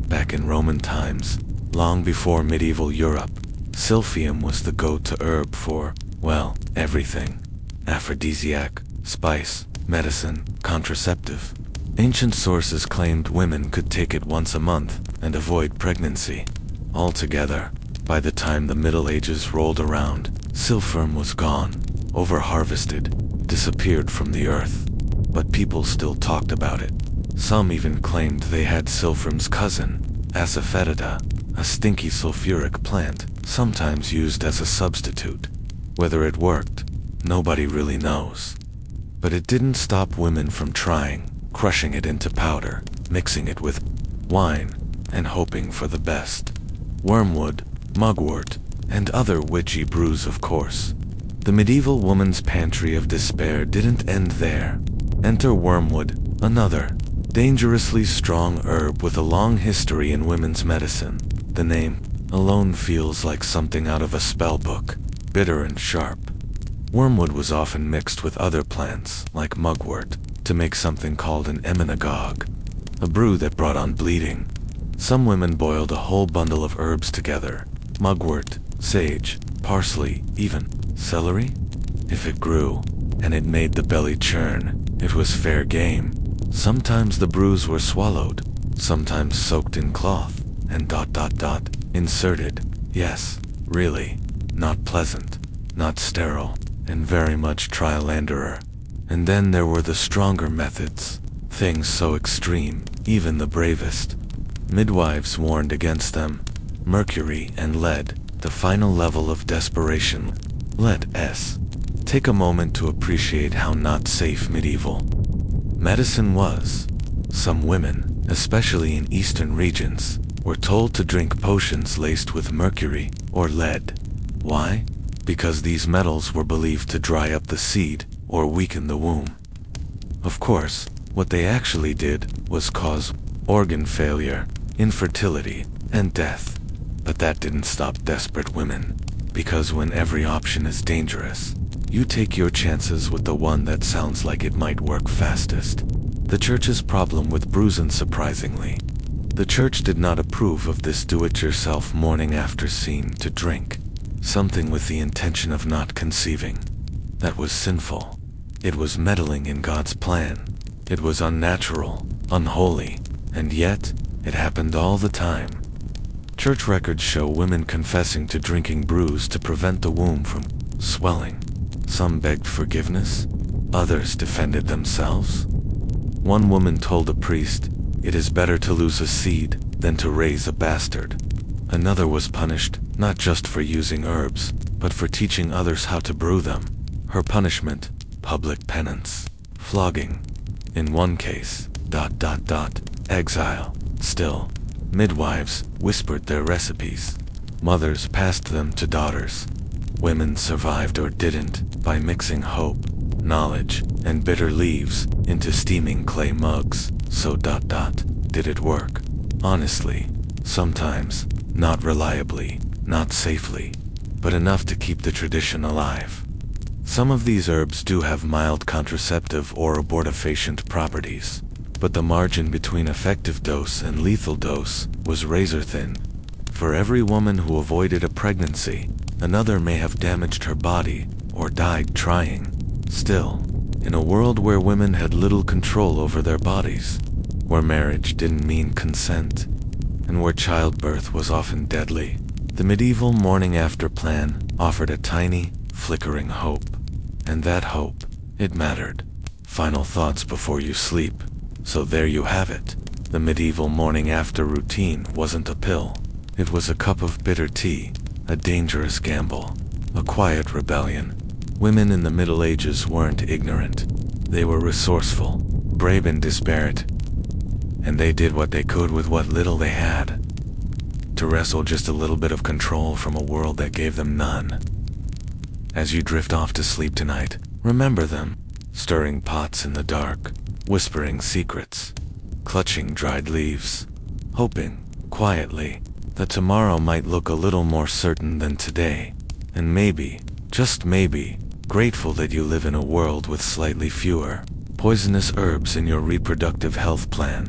Back in Roman times, long before medieval Europe, Silphium was the go-to herb for, well, everything. Aphrodisiac, spice, medicine, contraceptive. Ancient sources claimed women could take it once a month and avoid pregnancy. Altogether, by the time the Middle Ages rolled around, Silphium was gone, over-harvested, disappeared from the earth. But people still talked about it. Some even claimed they had Silphium's cousin, Asafoetida, a stinky sulfuric plant, sometimes used as a substitute. Whether it worked, nobody really knows. But it didn't stop women from trying, crushing it into powder, mixing it with wine, and hoping for the best. Wormwood, mugwort, and other witchy brews, of course. The medieval woman's pantry of despair didn't end there. Enter wormwood, another dangerously strong herb with a long history in women's medicine. The name alone feels like something out of a spell book, bitter and sharp. Wormwood was often mixed with other plants, like mugwort, to make something called an emmenagogue, a brew that brought on bleeding. Some women boiled a whole bundle of herbs together, mugwort, sage, parsley, even celery. If it grew, and it made the belly churn, it was fair game. Sometimes the brews were swallowed, sometimes soaked in cloth, and inserted. Yes, really, not pleasant, not sterile, and very much trialanderer. And then there were the stronger methods, things so extreme, even the bravest. Midwives warned against them. Mercury and lead, the final level of desperation. Let take a moment to appreciate how not safe medieval medicine was. Some women, especially in eastern regions, were told to drink potions laced with mercury or lead. Why? Because these metals were believed to dry up the seed or weaken the womb. Of course, what they actually did was cause organ failure, infertility, and death. But that didn't stop desperate women, because when every option is dangerous, you take your chances with the one that sounds like it might work fastest. The church's problem with brews, unsurprisingly. The church did not approve of this do-it-yourself morning after scene to drink something with the intention of not conceiving. That was sinful. It was meddling in God's plan. It was unnatural, unholy, and yet, it happened all the time. Church records show women confessing to drinking brews to prevent the womb from swelling. Some begged forgiveness, others defended themselves. One woman told a priest, "It is better to lose a seed than to raise a bastard." Another was punished, not just for using herbs, but for teaching others how to brew them. Her punishment, public penance, flogging. In one case, exile. Still, midwives whispered their recipes. Mothers passed them to daughters. Women survived or didn't by mixing hope, knowledge, and bitter leaves into steaming clay mugs. So did it work? Honestly, sometimes, not reliably, not safely, but enough to keep the tradition alive. Some of these herbs do have mild contraceptive or abortifacient properties, but the margin between effective dose and lethal dose was razor thin. For every woman who avoided a pregnancy, another may have damaged her body or died trying. Still, in a world where women had little control over their bodies, where marriage didn't mean consent, and where childbirth was often deadly, the medieval morning after plan offered a tiny, flickering hope. And that hope, it mattered. Final thoughts before you sleep. So there you have it. The medieval morning after routine wasn't a pill. It was a cup of bitter tea, a dangerous gamble, a quiet rebellion. Women in the Middle Ages weren't ignorant. They were resourceful, brave and disparate. And they did what they could with what little they had. to wrestle just a little bit of control from a world that gave them none. As you drift off to sleep tonight, remember them, stirring pots in the dark, whispering secrets, clutching dried leaves, hoping, quietly, that tomorrow might look a little more certain than today, and maybe, just maybe, grateful that you live in a world with slightly fewer poisonous herbs in your reproductive health plan.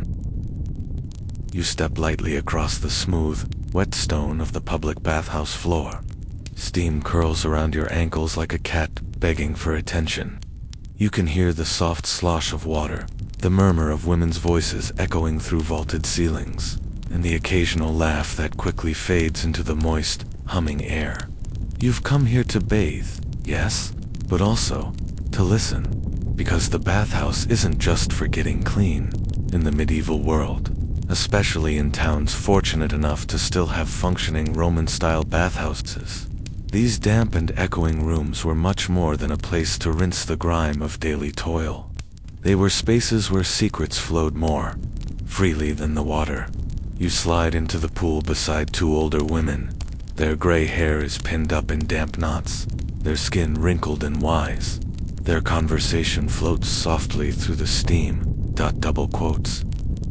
You step lightly across the smooth, wet stone of the public bathhouse floor. Steam curls around your ankles like a cat begging for attention. You can hear the soft slosh of water, the murmur of women's voices echoing through vaulted ceilings, and the occasional laugh that quickly fades into the moist, humming air. You've come here to bathe, yes, but also to listen, because the bathhouse isn't just for getting clean. In the medieval world, especially in towns fortunate enough to still have functioning Roman-style bathhouses, these damp and echoing rooms were much more than a place to rinse the grime of daily toil. They were spaces where secrets flowed more freely than the water. You slide into the pool beside two older women. Their gray hair is pinned up in damp knots, their skin wrinkled and wise. Their conversation floats softly through the steam, double quotes,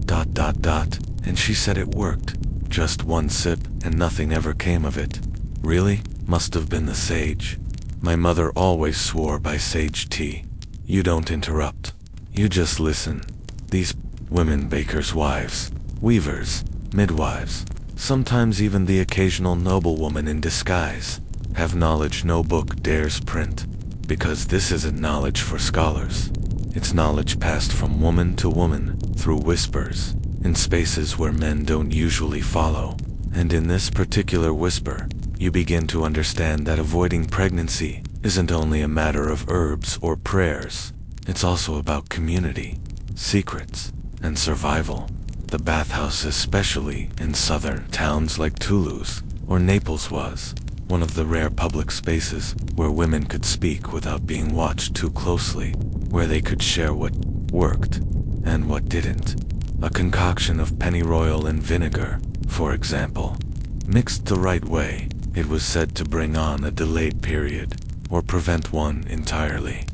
and she said it worked. Just one sip and nothing ever came of it. Really? Must have been the sage. My mother always swore by sage tea. You don't interrupt. You just listen. These women, bakers' wives, weavers, midwives, sometimes even the occasional noblewoman in disguise, have knowledge no book dares print, because this isn't knowledge for scholars. It's knowledge passed from woman to woman, through whispers, in spaces where men don't usually follow. And in this particular whisper, you begin to understand that avoiding pregnancy isn't only a matter of herbs or prayers. It's also about community, secrets, and survival. The bathhouse, especially in southern towns like Toulouse or Naples, was one of the rare public spaces where women could speak without being watched too closely, where they could share what worked and what didn't. A concoction of pennyroyal and vinegar, for example, mixed the right way, it was said to bring on a delayed period, or prevent one entirely.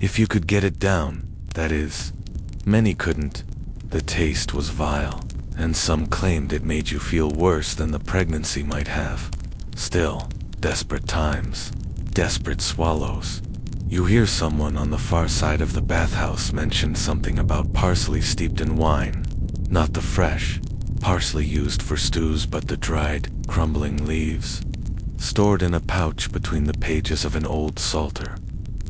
If you could get it down, that is. Many couldn't. The taste was vile, and some claimed it made you feel worse than the pregnancy might have. Still, desperate times, desperate swallows. You hear someone on the far side of the bathhouse mention something about parsley steeped in wine. Not the fresh parsley used for stews, but the dried, crumbling leaves, stored in a pouch between the pages of an old psalter.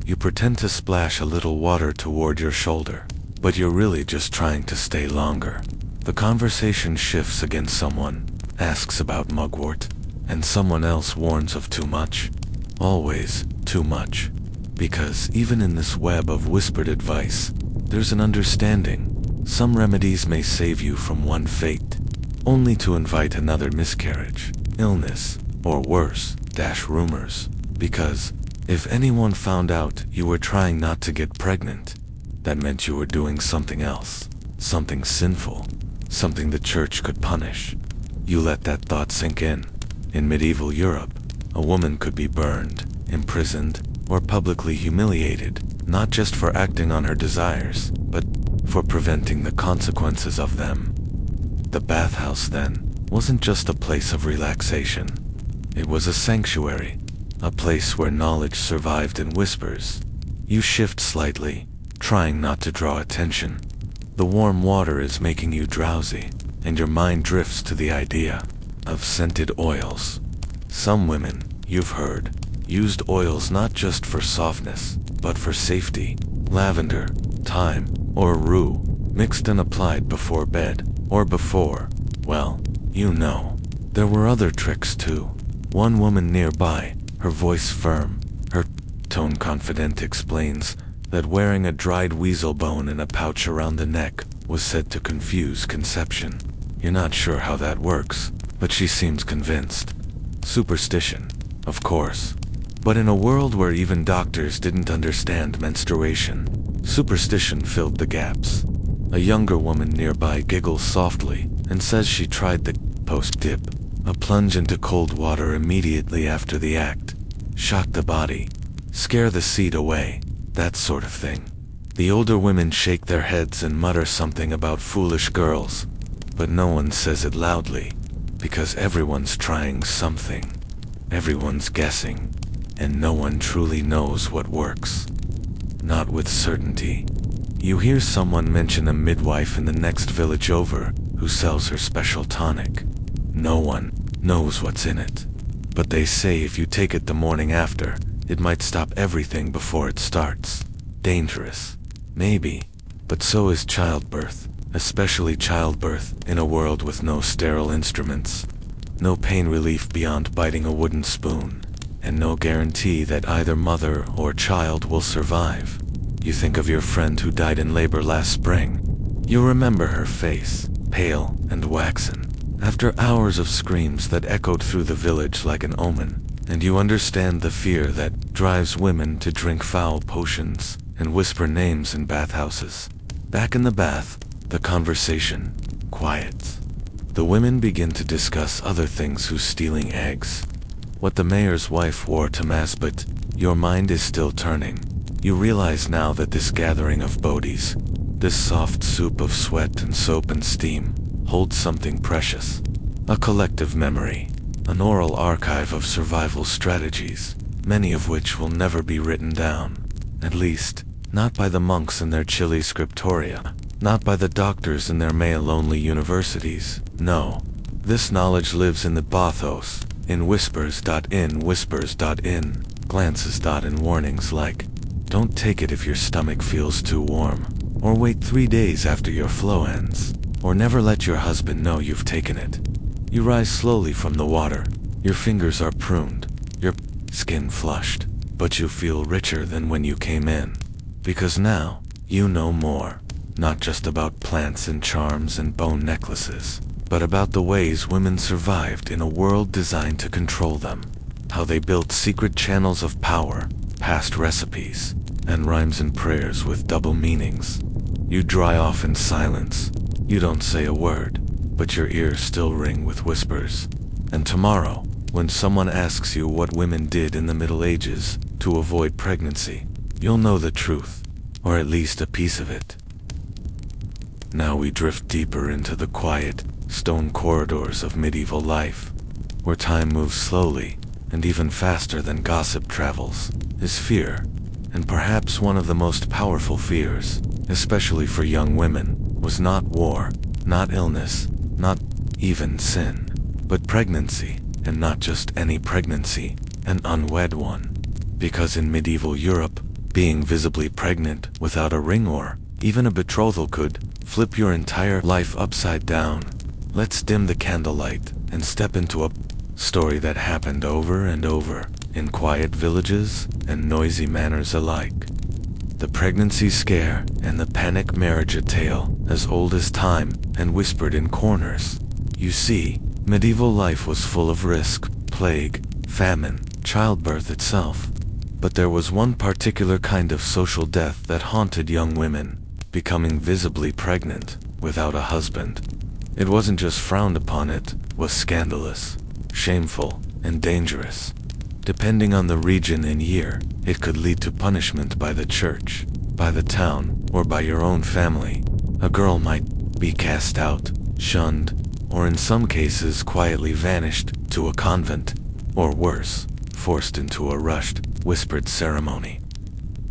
You pretend to splash a little water toward your shoulder, but you're really just trying to stay longer. The conversation shifts again. Someone asks about mugwort, and someone else warns of too much. Always too much. Because even in this web of whispered advice, there's an understanding. Some remedies may save you from one fate, only to invite another miscarriage, illness, or worse, rumors. Because if anyone found out you were trying not to get pregnant, that meant you were doing something else, something sinful, something the church could punish. You let that thought sink in. In medieval Europe, a woman could be burned, imprisoned, or publicly humiliated, not just for acting on her desires, but for preventing the consequences of them. The bathhouse, then, wasn't just a place of relaxation. It was a sanctuary, a place where knowledge survived in whispers. You shift slightly, trying not to draw attention. The warm water is making you drowsy, and your mind drifts to the idea of scented oils. Some women, you've heard, used oils not just for softness, but for safety. Lavender, thyme, or rue, mixed and applied before bed, or before, well, you know. There were other tricks too. One woman nearby, her voice firm, her tone confident, explains that wearing a dried weasel bone in a pouch around the neck was said to confuse conception. You're not sure how that works, but she seems convinced. Superstition, of course. But in a world where even doctors didn't understand menstruation, superstition filled the gaps. A younger woman nearby giggles softly and says she tried the post-dip A plunge into cold water immediately after the act. Shock the body. Scare the seed away. That sort of thing. The older women shake their heads and mutter something about foolish girls. But no one says it loudly. Because everyone's trying something. Everyone's guessing. And no one truly knows what works. Not with certainty. You hear someone mention a midwife in the next village over who sells her special tonic. No one knows what's in it. But they say if you take it the morning after, it might stop everything before it starts. Dangerous. Maybe. But so is childbirth, especially childbirth in a world with no sterile instruments. No pain relief beyond biting a wooden spoon. And no guarantee that either mother or child will survive. You think of your friend who died in labor last spring. You remember her face, pale and waxen, after hours of screams that echoed through the village like an omen, and you understand the fear that drives women to drink foul potions and whisper names in bathhouses. Back in the bath, the conversation quiets. The women begin to discuss other things, who's stealing eggs, what the mayor's wife wore to mass, but your mind is still turning. You realize now that this gathering of bodies, this soft soup of sweat and soap and steam, holds something precious. A collective memory, an oral archive of survival strategies, many of which will never be written down. At least, not by the monks in their chilly scriptoria, not by the doctors in their male-only universities. No, this knowledge lives in the bathos, in whispers.in, glances. And warnings like, don't take it if your stomach feels too warm, or wait 3 days after your flow ends, or never let your husband know you've taken it. You rise slowly from the water, your fingers are pruned, your skin flushed, but you feel richer than when you came in. Because now, you know more, not just about plants and charms and bone necklaces, but about the ways women survived in a world designed to control them, how they built secret channels of power, passed recipes, and rhymes and prayers with double meanings. You dry off in silence. You don't say a word, but your ears still ring with whispers. And tomorrow, when someone asks you what women did in the Middle Ages to avoid pregnancy, you'll know the truth, or at least a piece of it. Now we drift deeper into the quiet, stone corridors of medieval life, where time moves slowly, and even faster than gossip travels, is fear. And perhaps one of the most powerful fears, especially for young women, was not war, not illness, not even sin, but pregnancy, and not just any pregnancy, an unwed one. Because in medieval Europe, being visibly pregnant without a ring or even a betrothal could flip your entire life upside down. Let's dim the candlelight and step into a story that happened over and over in quiet villages and noisy manors alike. The pregnancy scare and the panic marriage, a tale as old as time and whispered in corners. You see, medieval life was full of risk, plague, famine, childbirth itself. But there was one particular kind of social death that haunted young women, becoming visibly pregnant without a husband. It wasn't just frowned upon, it was scandalous, shameful, and dangerous. Depending on the region and year, it could lead to punishment by the church, by the town, or by your own family. A girl might be cast out, shunned, or in some cases quietly vanished to a convent, or worse, forced into a rushed, whispered ceremony.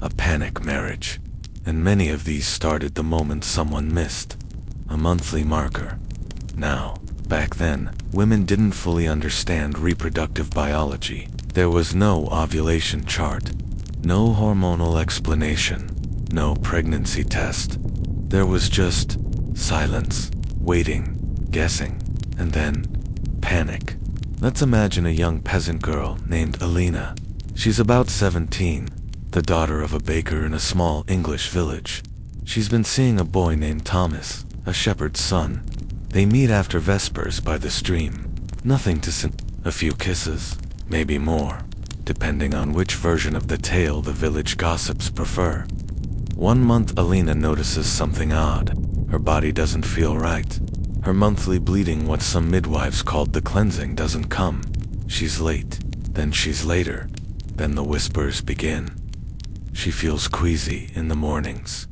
A panic marriage. And many of these started the moment someone missed a monthly marker. Now, back then, women didn't fully understand reproductive biology. There was no ovulation chart, no hormonal explanation, no pregnancy test. There was just silence, waiting, guessing, and then panic. Let's imagine a young peasant girl named Alina. She's about 17, the daughter of a baker in a small English village. She's been seeing a boy named Thomas, a shepherd's son. They meet after Vespers by the stream. Nothing to sin, a few kisses, maybe more, depending on which version of the tale the village gossips prefer. 1 month, Alina notices something odd. Her body doesn't feel right. Her monthly bleeding, what some midwives called the cleansing, doesn't come. She's late, then she's later, then the whispers begin. She feels queasy in the mornings.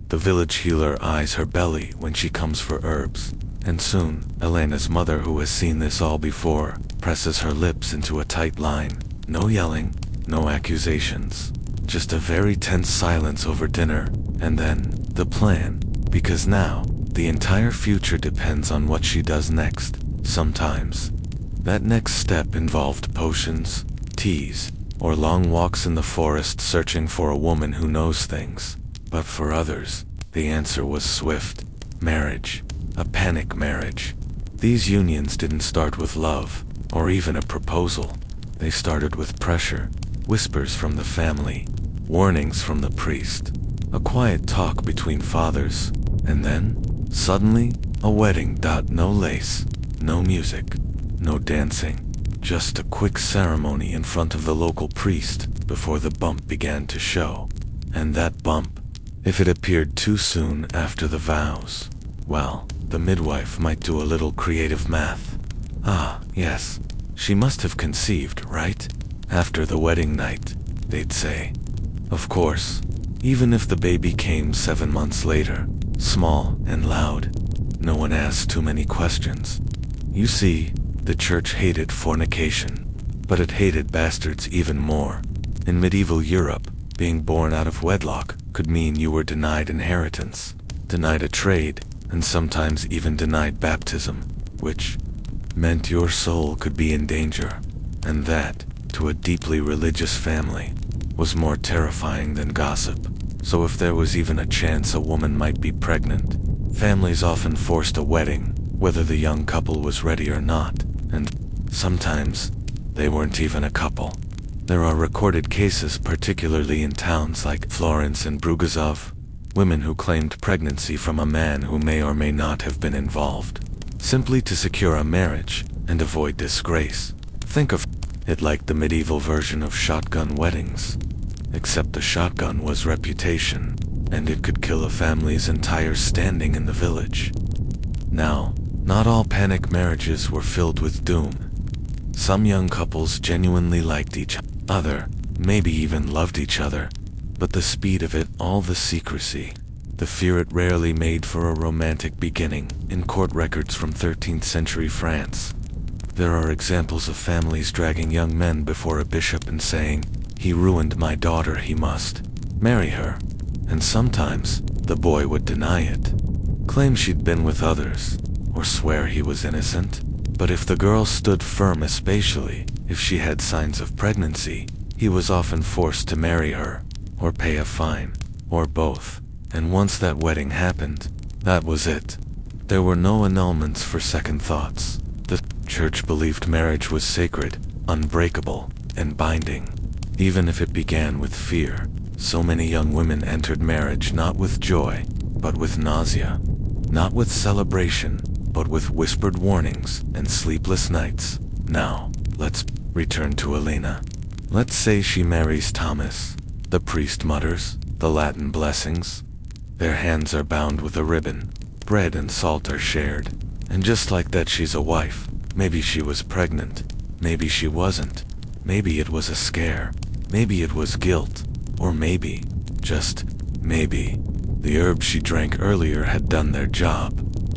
The village healer eyes her belly when she comes for herbs, and soon, Elena's mother, who has seen this all before, presses her lips into a tight line. No yelling, no accusations, just a very tense silence over dinner, and then, the plan, because now, the entire future depends on what she does next. Sometimes, that next step involved potions, teas, or long walks in the forest searching for a woman who knows things. But for others, the answer was swift. Marriage. A panic marriage. These unions didn't start with love, or even a proposal. They started with pressure, whispers from the family, warnings from the priest, a quiet talk between fathers, and then, suddenly, a wedding. No lace, no music, no dancing, just a quick ceremony in front of the local priest before the bump began to show. And that bump, if it appeared too soon after the vows, well, the midwife might do a little creative math. Ah, yes, she must have conceived, right? After the wedding night, they'd say. Of course, even if the baby came 7 months later, small and loud, no one asked too many questions. You see, the church hated fornication, but it hated bastards even more. In medieval Europe, being born out of wedlock could mean you were denied inheritance, denied a trade, and sometimes even denied baptism, which meant your soul could be in danger. And that, to a deeply religious family, was more terrifying than gossip. So if there was even a chance a woman might be pregnant, families often forced a wedding, whether the young couple was ready or not, and sometimes they weren't even a couple. There are recorded cases, particularly in towns like Florence and Brugazov, women who claimed pregnancy from a man who may or may not have been involved, simply to secure a marriage and avoid disgrace. Think of it like the medieval version of shotgun weddings, except the shotgun was reputation, and it could kill a family's entire standing in the village. Now, not all panic marriages were filled with doom. Some young couples genuinely liked each other, maybe even loved each other, but the speed of it all, the secrecy, the fear it rarely made for a romantic beginning. In court records from 13th century France, there are examples of families dragging young men before a bishop and saying, "He ruined my daughter, he must marry her." And sometimes, the boy would deny it, claim she'd been with others, or swear he was innocent. But if the girl stood firm, especially if she had signs of pregnancy, he was often forced to marry her, or pay a fine, or both. And once that wedding happened, that was it. There were no annulments for second thoughts. The church believed marriage was sacred, unbreakable, and binding. Even if it began with fear, so many young women entered marriage not with joy, but with nausea. Not with celebration, but with whispered warnings and sleepless nights. Now, let's return to Elena. Let's say she marries Thomas. The priest mutters the Latin blessings. Their hands are bound with a ribbon. Bread and salt are shared. And just like that, she's a wife. Maybe she was pregnant. Maybe she wasn't. Maybe it was a scare. Maybe it was guilt. Or maybe, just maybe, the herbs she drank earlier had done their job.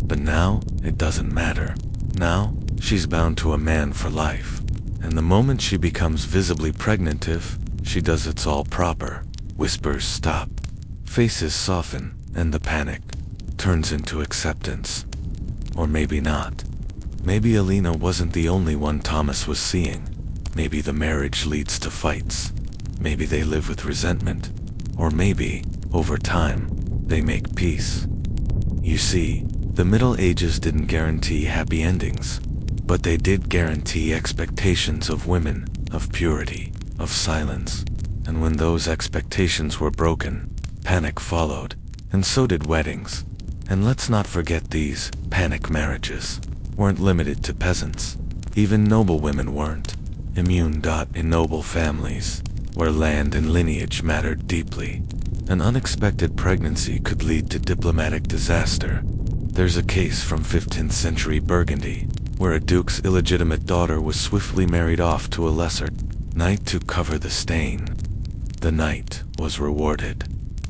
But now, it doesn't matter. Now, she's bound to a man for life. And the moment she becomes visibly pregnant, if she does it's all proper, whispers stop, faces soften, and the panic turns into acceptance. Or maybe not. Maybe Elena wasn't the only one Thomas was seeing. Maybe the marriage leads to fights. Maybe they live with resentment. Or maybe, over time, they make peace. You see, the Middle Ages didn't guarantee happy endings, but they did guarantee expectations of women, of purity, of silence. And when those expectations were broken, panic followed, and so did weddings. And let's not forget, these panic marriages weren't limited to peasants. Even noble women weren't immune. In noble families, where land and lineage mattered deeply, an unexpected pregnancy could lead to diplomatic disaster. There's a case from 15th century Burgundy, where a duke's illegitimate daughter was swiftly married off to a lesser knight to cover the stain. The knight was rewarded.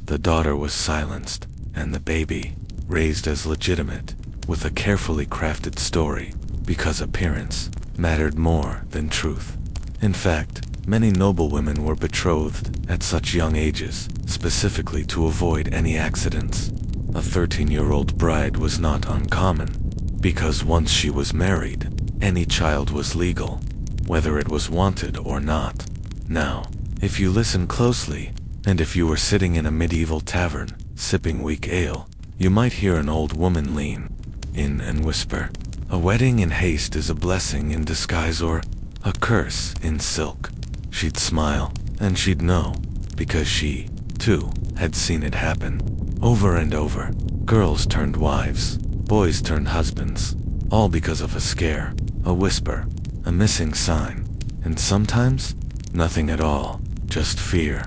The daughter was silenced, and the baby, raised as legitimate, with a carefully crafted story, because appearance mattered more than truth. In fact, many noble women were betrothed at such young ages, specifically to avoid any accidents. A 13-year-old bride was not uncommon, because once she was married, any child was legal, whether it was wanted or not. Now, if you listen closely, and if you were sitting in a medieval tavern, sipping weak ale, you might hear an old woman lean in and whisper, "A wedding in haste is a blessing in disguise or a curse in silk." She'd smile, and she'd know, because she, too, had seen it happen. Over and over, girls turned wives, boys turned husbands, all because of a scare, a whisper, a missing sign, and sometimes, nothing at all, just fear.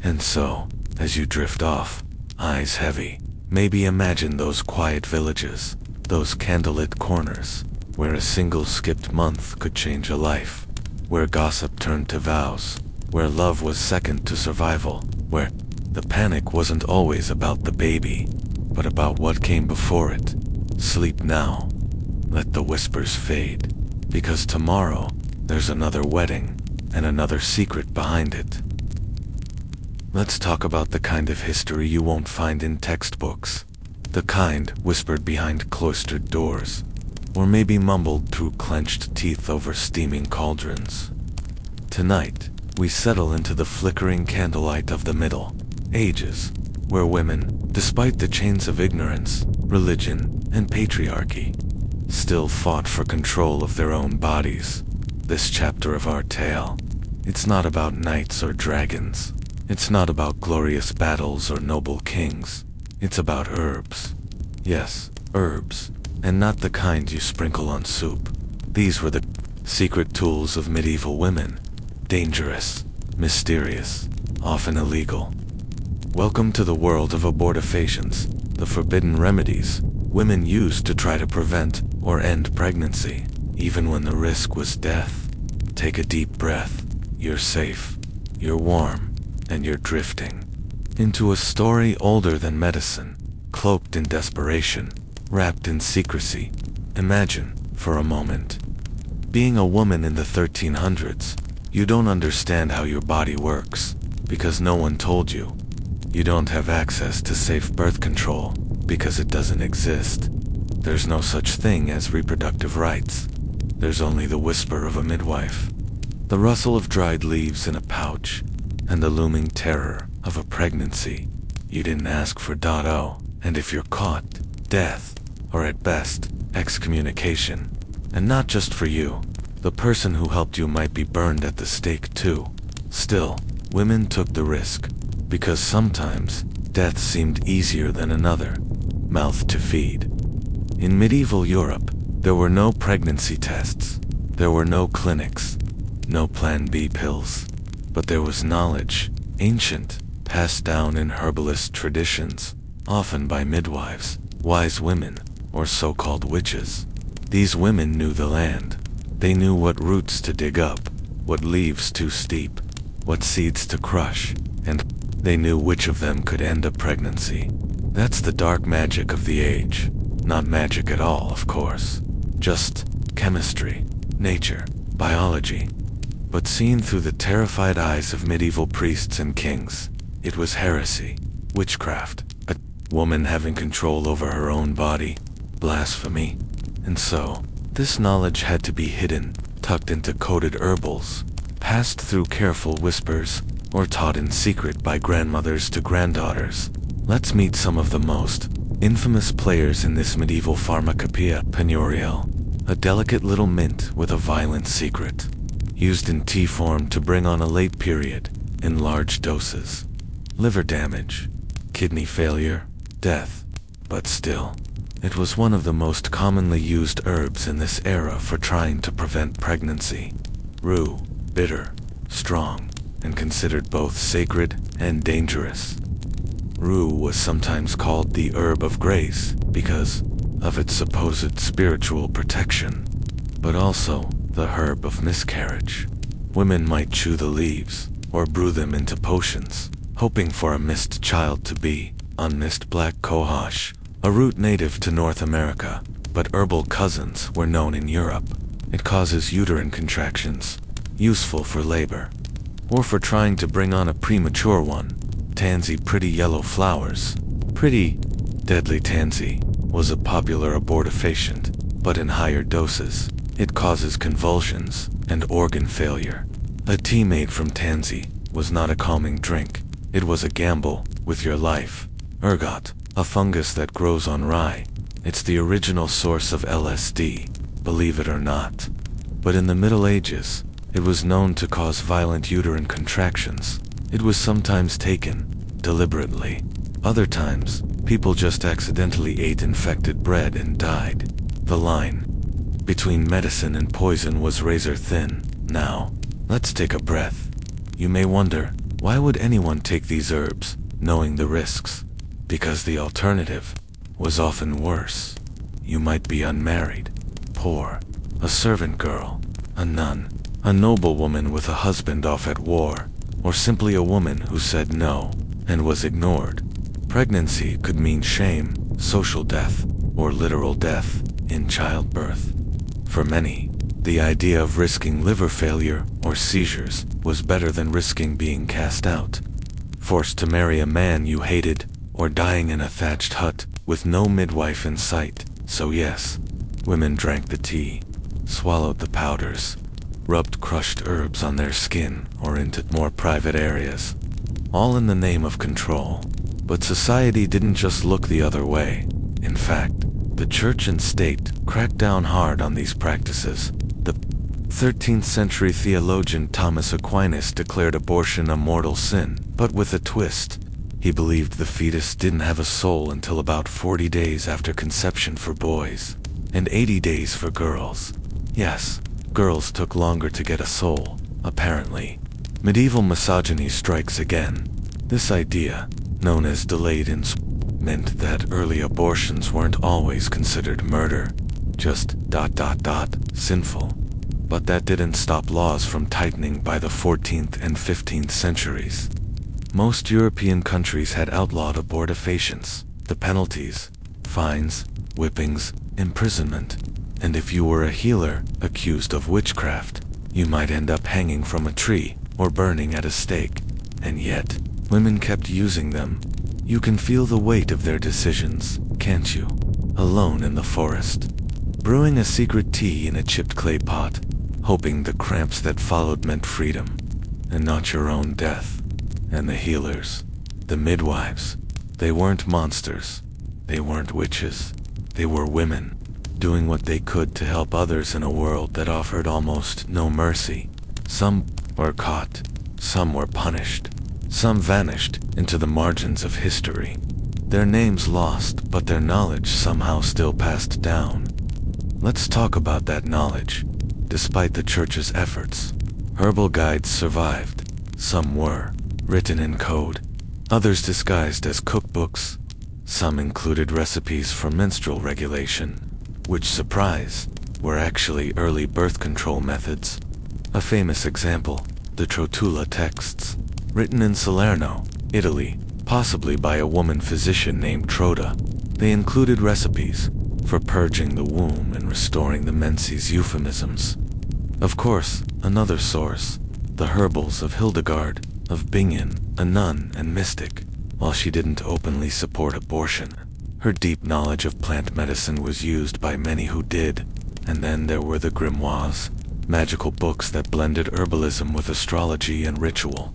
And so, as you drift off, eyes heavy, maybe imagine those quiet villages, those candlelit corners, where a single skipped month could change a life, where gossip turned to vows, where love was second to survival, where the panic wasn't always about the baby, but about what came before it. Sleep now. Let the whispers fade, because tomorrow there's another wedding and another secret behind it. Let's talk about the kind of history you won't find in textbooks, the kind whispered behind cloistered doors, or maybe mumbled through clenched teeth over steaming cauldrons. Tonight, we settle into the flickering candlelight of the Middle Ages, where women, despite the chains of ignorance, religion, and patriarchy, still fought for control of their own bodies. This chapter of our tale, it's not about knights or dragons. It's not about glorious battles or noble kings. It's about herbs. Yes, herbs, and not the kind you sprinkle on soup. These were the secret tools of medieval women, dangerous, mysterious, often illegal. Welcome to the world of abortifacients, the forbidden remedies women used to try to prevent or end pregnancy, even when the risk was death. Take a deep breath. You're safe, you're warm, and you're drifting into a story older than medicine, cloaked in desperation, wrapped in secrecy. Imagine, for a moment, being a woman in the 1300s. You don't understand how your body works, because no one told you. You don't have access to safe birth control, because it doesn't exist. There's no such thing as reproductive rights. There's only the whisper of a midwife, the rustle of dried leaves in a pouch, and the looming terror of a pregnancy you didn't ask for. And if you're caught, death, or at best, excommunication. And not just for you. The person who helped you might be burned at the stake too. Still, women took the risk, because sometimes death seemed easier than another mouth to feed. In medieval Europe, there were no pregnancy tests. There were no clinics, no Plan B pills. But there was knowledge, ancient, passed down in herbalist traditions, often by midwives, wise women, or so-called witches. These women knew the land. They knew what roots to dig up, what leaves too steep, what seeds to crush, and they knew which of them could end a pregnancy. That's the dark magic of the age. Not magic at all, of course. Just chemistry, nature, biology. But seen through the terrified eyes of medieval priests and kings, it was heresy, witchcraft, a woman having control over her own body, blasphemy. And so, this knowledge had to be hidden, tucked into coded herbals, passed through careful whispers, or taught in secret by grandmothers to granddaughters. Let's meet some of the most infamous players in this medieval pharmacopoeia. Penurial, a delicate little mint with a violent secret, used in tea form to bring on a late period, in large doses. Liver damage, kidney failure, death. But still, it was one of the most commonly used herbs in this era for trying to prevent pregnancy. Rue, bitter, strong, and considered both sacred and dangerous. Rue was sometimes called the herb of grace because, of its supposed spiritual protection, but also the herb of miscarriage. Women might chew the leaves or brew them into potions, hoping for a missed child to be. Unmissed black cohosh, a root native to North America, but herbal cousins were known in Europe. It causes uterine contractions, useful for labor, or for trying to bring on a premature one. Tansy, pretty yellow flowers. Pretty, deadly tansy was a popular abortifacient, but in higher doses, it causes convulsions and organ failure. A tea made from tansy was not a calming drink. It was a gamble with your life. Ergot, a fungus that grows on rye. It's the original source of LSD, believe it or not. But in the Middle Ages, it was known to cause violent uterine contractions. It was sometimes taken deliberately. Other times, people just accidentally ate infected bread and died. The line between medicine and poison was razor thin. Now, let's take a breath. You may wonder, why would anyone take these herbs, knowing the risks? Because the alternative was often worse. You might be unmarried, poor, a servant girl, a nun, a noblewoman with a husband off at war, or simply a woman who said no and was ignored. Pregnancy could mean shame, social death, or literal death in childbirth. For many, the idea of risking liver failure or seizures was better than risking being cast out, forced to marry a man you hated, or dying in a thatched hut with no midwife in sight. So yes, women drank the tea, swallowed the powders, rubbed crushed herbs on their skin or into more private areas, all in the name of control. But society didn't just look the other way. In fact, the church and state cracked down hard on these practices. The 13th century theologian Thomas Aquinas declared abortion a mortal sin, but with a twist. He believed the fetus didn't have a soul until about 40 days after conception for boys, and 80 days for girls. Yes, girls took longer to get a soul, apparently. Medieval misogyny strikes again. This idea, known as delayed meant that early abortions weren't always considered murder, just ... sinful. But that didn't stop laws from tightening by the 14th and 15th centuries. Most European countries had outlawed abortifacients, the penalties, fines, whippings, imprisonment, and if you were a healer accused of witchcraft, you might end up hanging from a tree or burning at a stake. And yet, women kept using them. You can feel the weight of their decisions, can't you? Alone in the forest, brewing a secret tea in a chipped clay pot, hoping the cramps that followed meant freedom, and not your own death. And the healers, the midwives, they weren't monsters, they weren't witches, they were women, doing what they could to help others in a world that offered almost no mercy. Some were caught, some were punished, some vanished into the margins of history. Their names lost, but their knowledge somehow still passed down. Let's talk about that knowledge. Despite the church's efforts, herbal guides survived. Some were written in code, others disguised as cookbooks. Some included recipes for menstrual regulation, which, surprise, were actually early birth control methods. A famous example, the Trotula texts, written in Salerno, Italy, possibly by a woman physician named Trotta. They included recipes for purging the womb and restoring the menses euphemisms. Of course, another source, the herbals of Hildegard of Bingen, a nun and mystic. While she didn't openly support abortion, her deep knowledge of plant medicine was used by many who did. And then there were the grimoires, magical books that blended herbalism with astrology and ritual,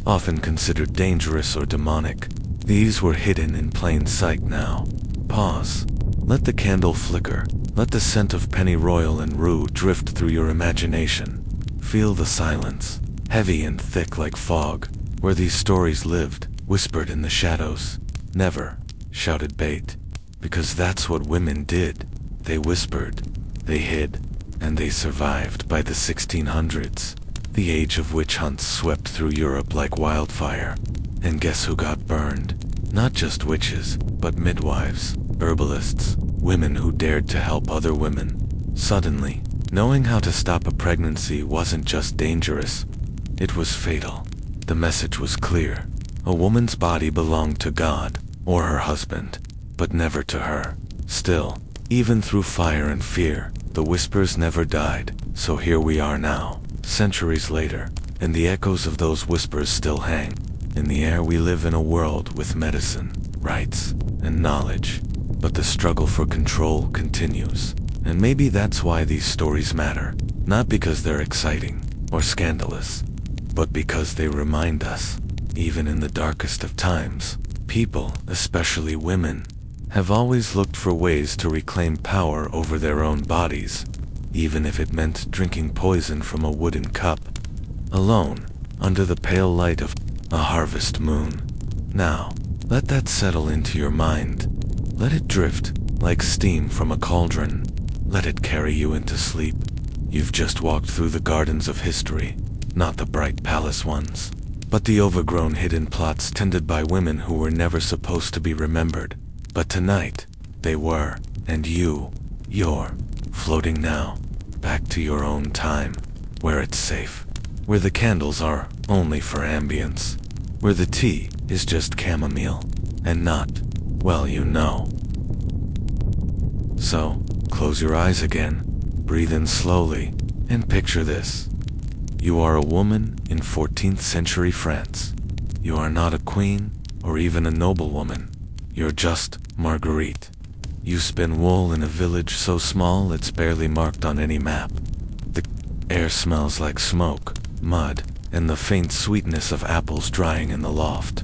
often considered dangerous or demonic. These were hidden in plain sight now. Pause. Let the candle flicker. Let the scent of pennyroyal and rue drift through your imagination. Feel the silence, heavy and thick like fog, where these stories lived, whispered in the shadows. Never, shouted Bate, because that's what women did. They whispered, they hid, and they survived by the 1600s, the age of witch hunts swept through Europe like wildfire. And guess who got burned? Not just witches, but midwives, herbalists, women who dared to help other women. Suddenly, knowing how to stop a pregnancy wasn't just dangerous, it was fatal. The message was clear. A woman's body belonged to God, or her husband, but never to her. Still, even through fire and fear, the whispers never died. So here we are now, centuries later, and the echoes of those whispers still hang. In the air we live in a world with medicine, rights, and knowledge. But the struggle for control continues. And maybe that's why these stories matter. Not because they're exciting or scandalous, but because they remind us, even in the darkest of times, people, especially women, have always looked for ways to reclaim power over their own bodies, even if it meant drinking poison from a wooden cup, alone, under the pale light of a harvest moon. Now, let that settle into your mind. Let it drift like steam from a cauldron. Let it carry you into sleep. You've just walked through the gardens of history, not the bright palace ones, but the overgrown hidden plots tended by women who were never supposed to be remembered. But tonight, they were, and you're floating now, back to your own time, where it's safe, where the candles are only for ambience, where the tea is just chamomile, and not, well, you know. So, close your eyes again, breathe in slowly, and picture this. You are a woman in 14th century France. You are not a queen, or even a noblewoman. You're just Marguerite. You spin wool in a village so small it's barely marked on any map. The air smells like smoke, mud, and the faint sweetness of apples drying in the loft.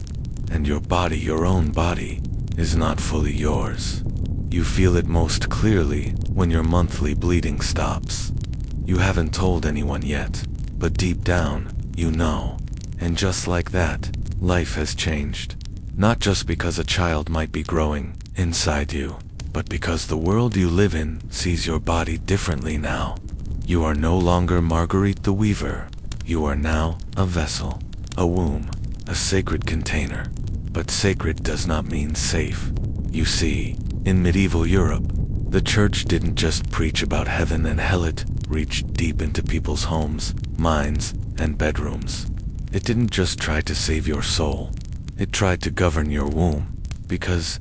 And your body, your own body, is not fully yours. You feel it most clearly when your monthly bleeding stops. You haven't told anyone yet, but deep down, you know. And just like that, life has changed. Not just because a child might be growing inside you, but because the world you live in sees your body differently now. You are no longer Marguerite the Weaver. You are now a vessel, a womb, a sacred container. But sacred does not mean safe. You see, in medieval Europe, the church didn't just preach about heaven and hell, it reached deep into people's homes, minds, and bedrooms. It didn't just try to save your soul. It tried to govern your womb, because,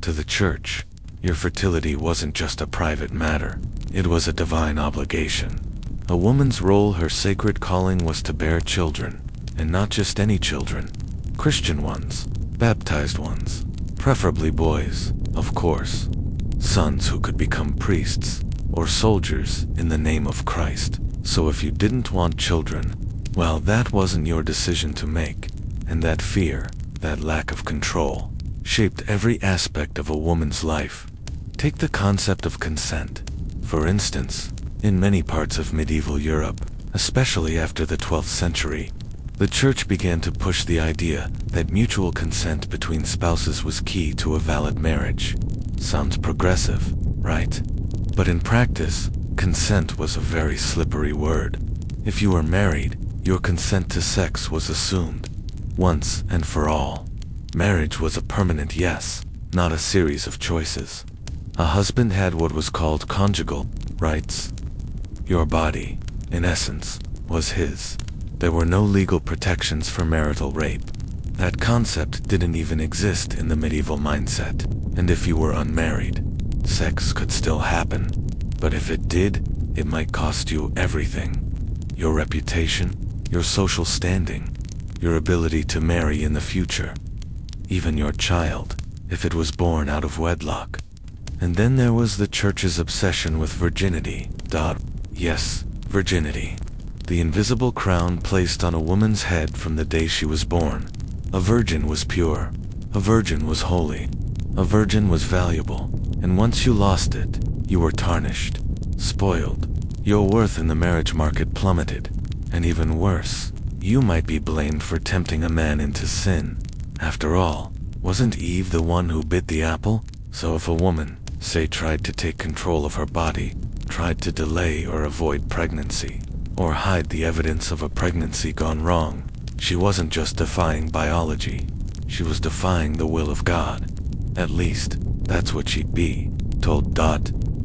to the church, your fertility wasn't just a private matter, it was a divine obligation. A woman's role, her sacred calling, was to bear children, and not just any children, Christian ones, baptized ones, preferably boys, of course, sons who could become priests, or soldiers in the name of Christ. So if you didn't want children, well, that wasn't your decision to make, and that fear, that lack of control, shaped every aspect of a woman's life. Take the concept of consent. For instance, in many parts of medieval Europe, especially after the 12th century, the church began to push the idea that mutual consent between spouses was key to a valid marriage. Sounds progressive, right? But in practice, consent was a very slippery word. If you were married, your consent to sex was assumed, once and for all. Marriage was a permanent yes, not a series of choices. A husband had what was called conjugal rights. Your body, in essence, was his. There were no legal protections for marital rape. That concept didn't even exist in the medieval mindset. And if you were unmarried, sex could still happen. But if it did, it might cost you everything. Your reputation, your social standing, your ability to marry in the future, even your child, if it was born out of wedlock. And then there was the church's obsession with virginity. Yes, virginity. The invisible crown placed on a woman's head from the day she was born. A virgin was pure. A virgin was holy. A virgin was valuable. And once you lost it, you were tarnished, spoiled. Your worth in the marriage market plummeted. And even worse, you might be blamed for tempting a man into sin. After all, wasn't Eve the one who bit the apple? So if a woman, say, tried to take control of her body, tried to delay or avoid pregnancy, or hide the evidence of a pregnancy gone wrong, she wasn't just defying biology, she was defying the will of God. At least, that's what she'd be. told.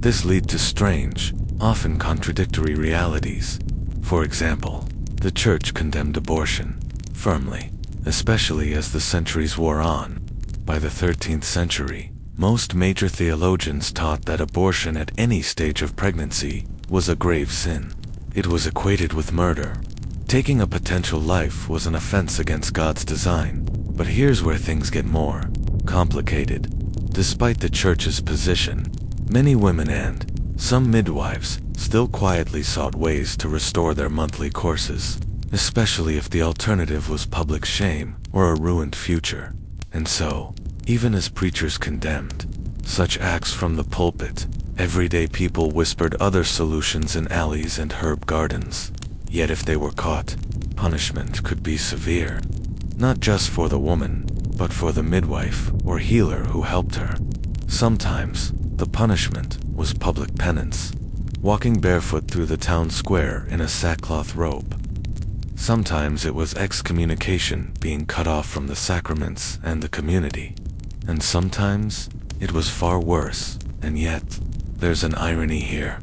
This led to strange, often contradictory realities. For example, the church condemned abortion firmly, especially as the centuries wore on. By the 13th century, most major theologians taught that abortion at any stage of pregnancy was a grave sin. It was equated with murder. Taking a potential life was an offense against God's design. But here's where things get more complicated. Despite the church's position, many women and some midwives still quietly sought ways to restore their monthly courses, especially if the alternative was public shame or a ruined future. And so, even as preachers condemned such acts from the pulpit, everyday people whispered other solutions in alleys and herb gardens. Yet if they were caught, punishment could be severe, not just for the woman, but for the midwife or healer who helped her. Sometimes, the punishment was public penance, walking barefoot through the town square in a sackcloth robe. Sometimes it was excommunication, being cut off from the sacraments and the community. And sometimes it was far worse, and yet, there's an irony here.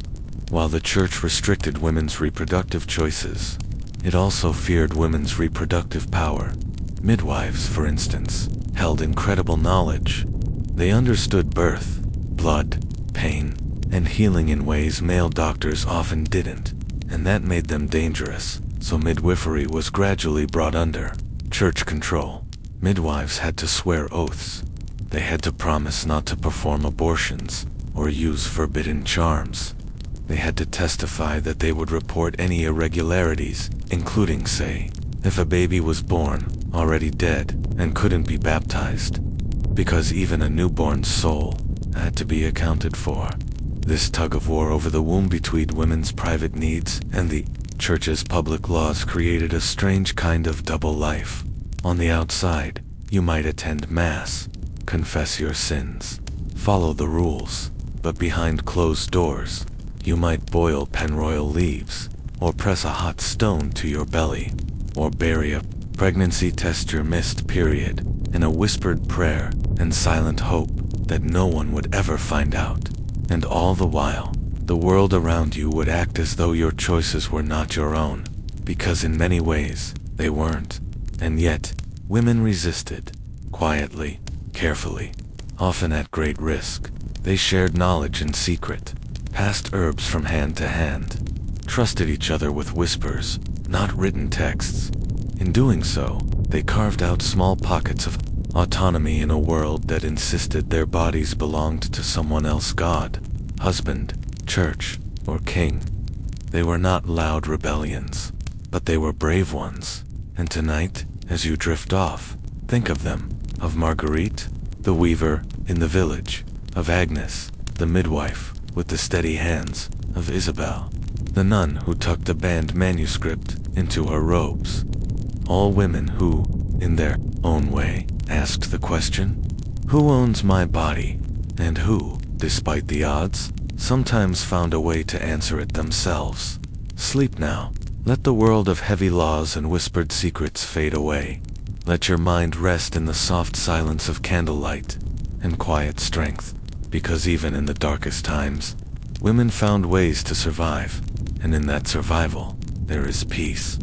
While the church restricted women's reproductive choices, it also feared women's reproductive power. Midwives, for instance, held incredible knowledge. They understood birth, blood, pain, and healing in ways male doctors often didn't, and that made them dangerous. So midwifery was gradually brought under church control. Midwives had to swear oaths. They had to promise not to perform abortions or use forbidden charms. They had to testify that they would report any irregularities, including, say, if a baby was born, already dead, and couldn't be baptized, because even a newborn soul had to be accounted for. This tug-of-war over the womb between women's private needs and the church's public laws created a strange kind of double life. On the outside, you might attend mass, confess your sins, follow the rules, but behind closed doors, you might boil penroyal leaves, or press a hot stone to your belly, or bury a pregnancy test your missed period in a whispered prayer and silent hope that no one would ever find out. And all the while, the world around you would act as though your choices were not your own, because in many ways, they weren't. And yet, women resisted, quietly, carefully, often at great risk. They shared knowledge in secret, passed herbs from hand to hand, trusted each other with whispers, not written texts. In doing so, they carved out small pockets of autonomy in a world that insisted their bodies belonged to someone else: God, husband, church, or king. They were not loud rebellions, but they were brave ones. And tonight, as you drift off, think of them, of Marguerite, the weaver in the village, of Agnes, the midwife with the steady hands, of Isabel, the nun who tucked a banned manuscript into her robes. All women who, in their own way, asked the question, who owns my body? And who, despite the odds, sometimes found a way to answer it themselves. Sleep now. Let the world of heavy laws and whispered secrets fade away. Let your mind rest in the soft silence of candlelight and quiet strength, because even in the darkest times, women found ways to survive, and in that survival, there is peace.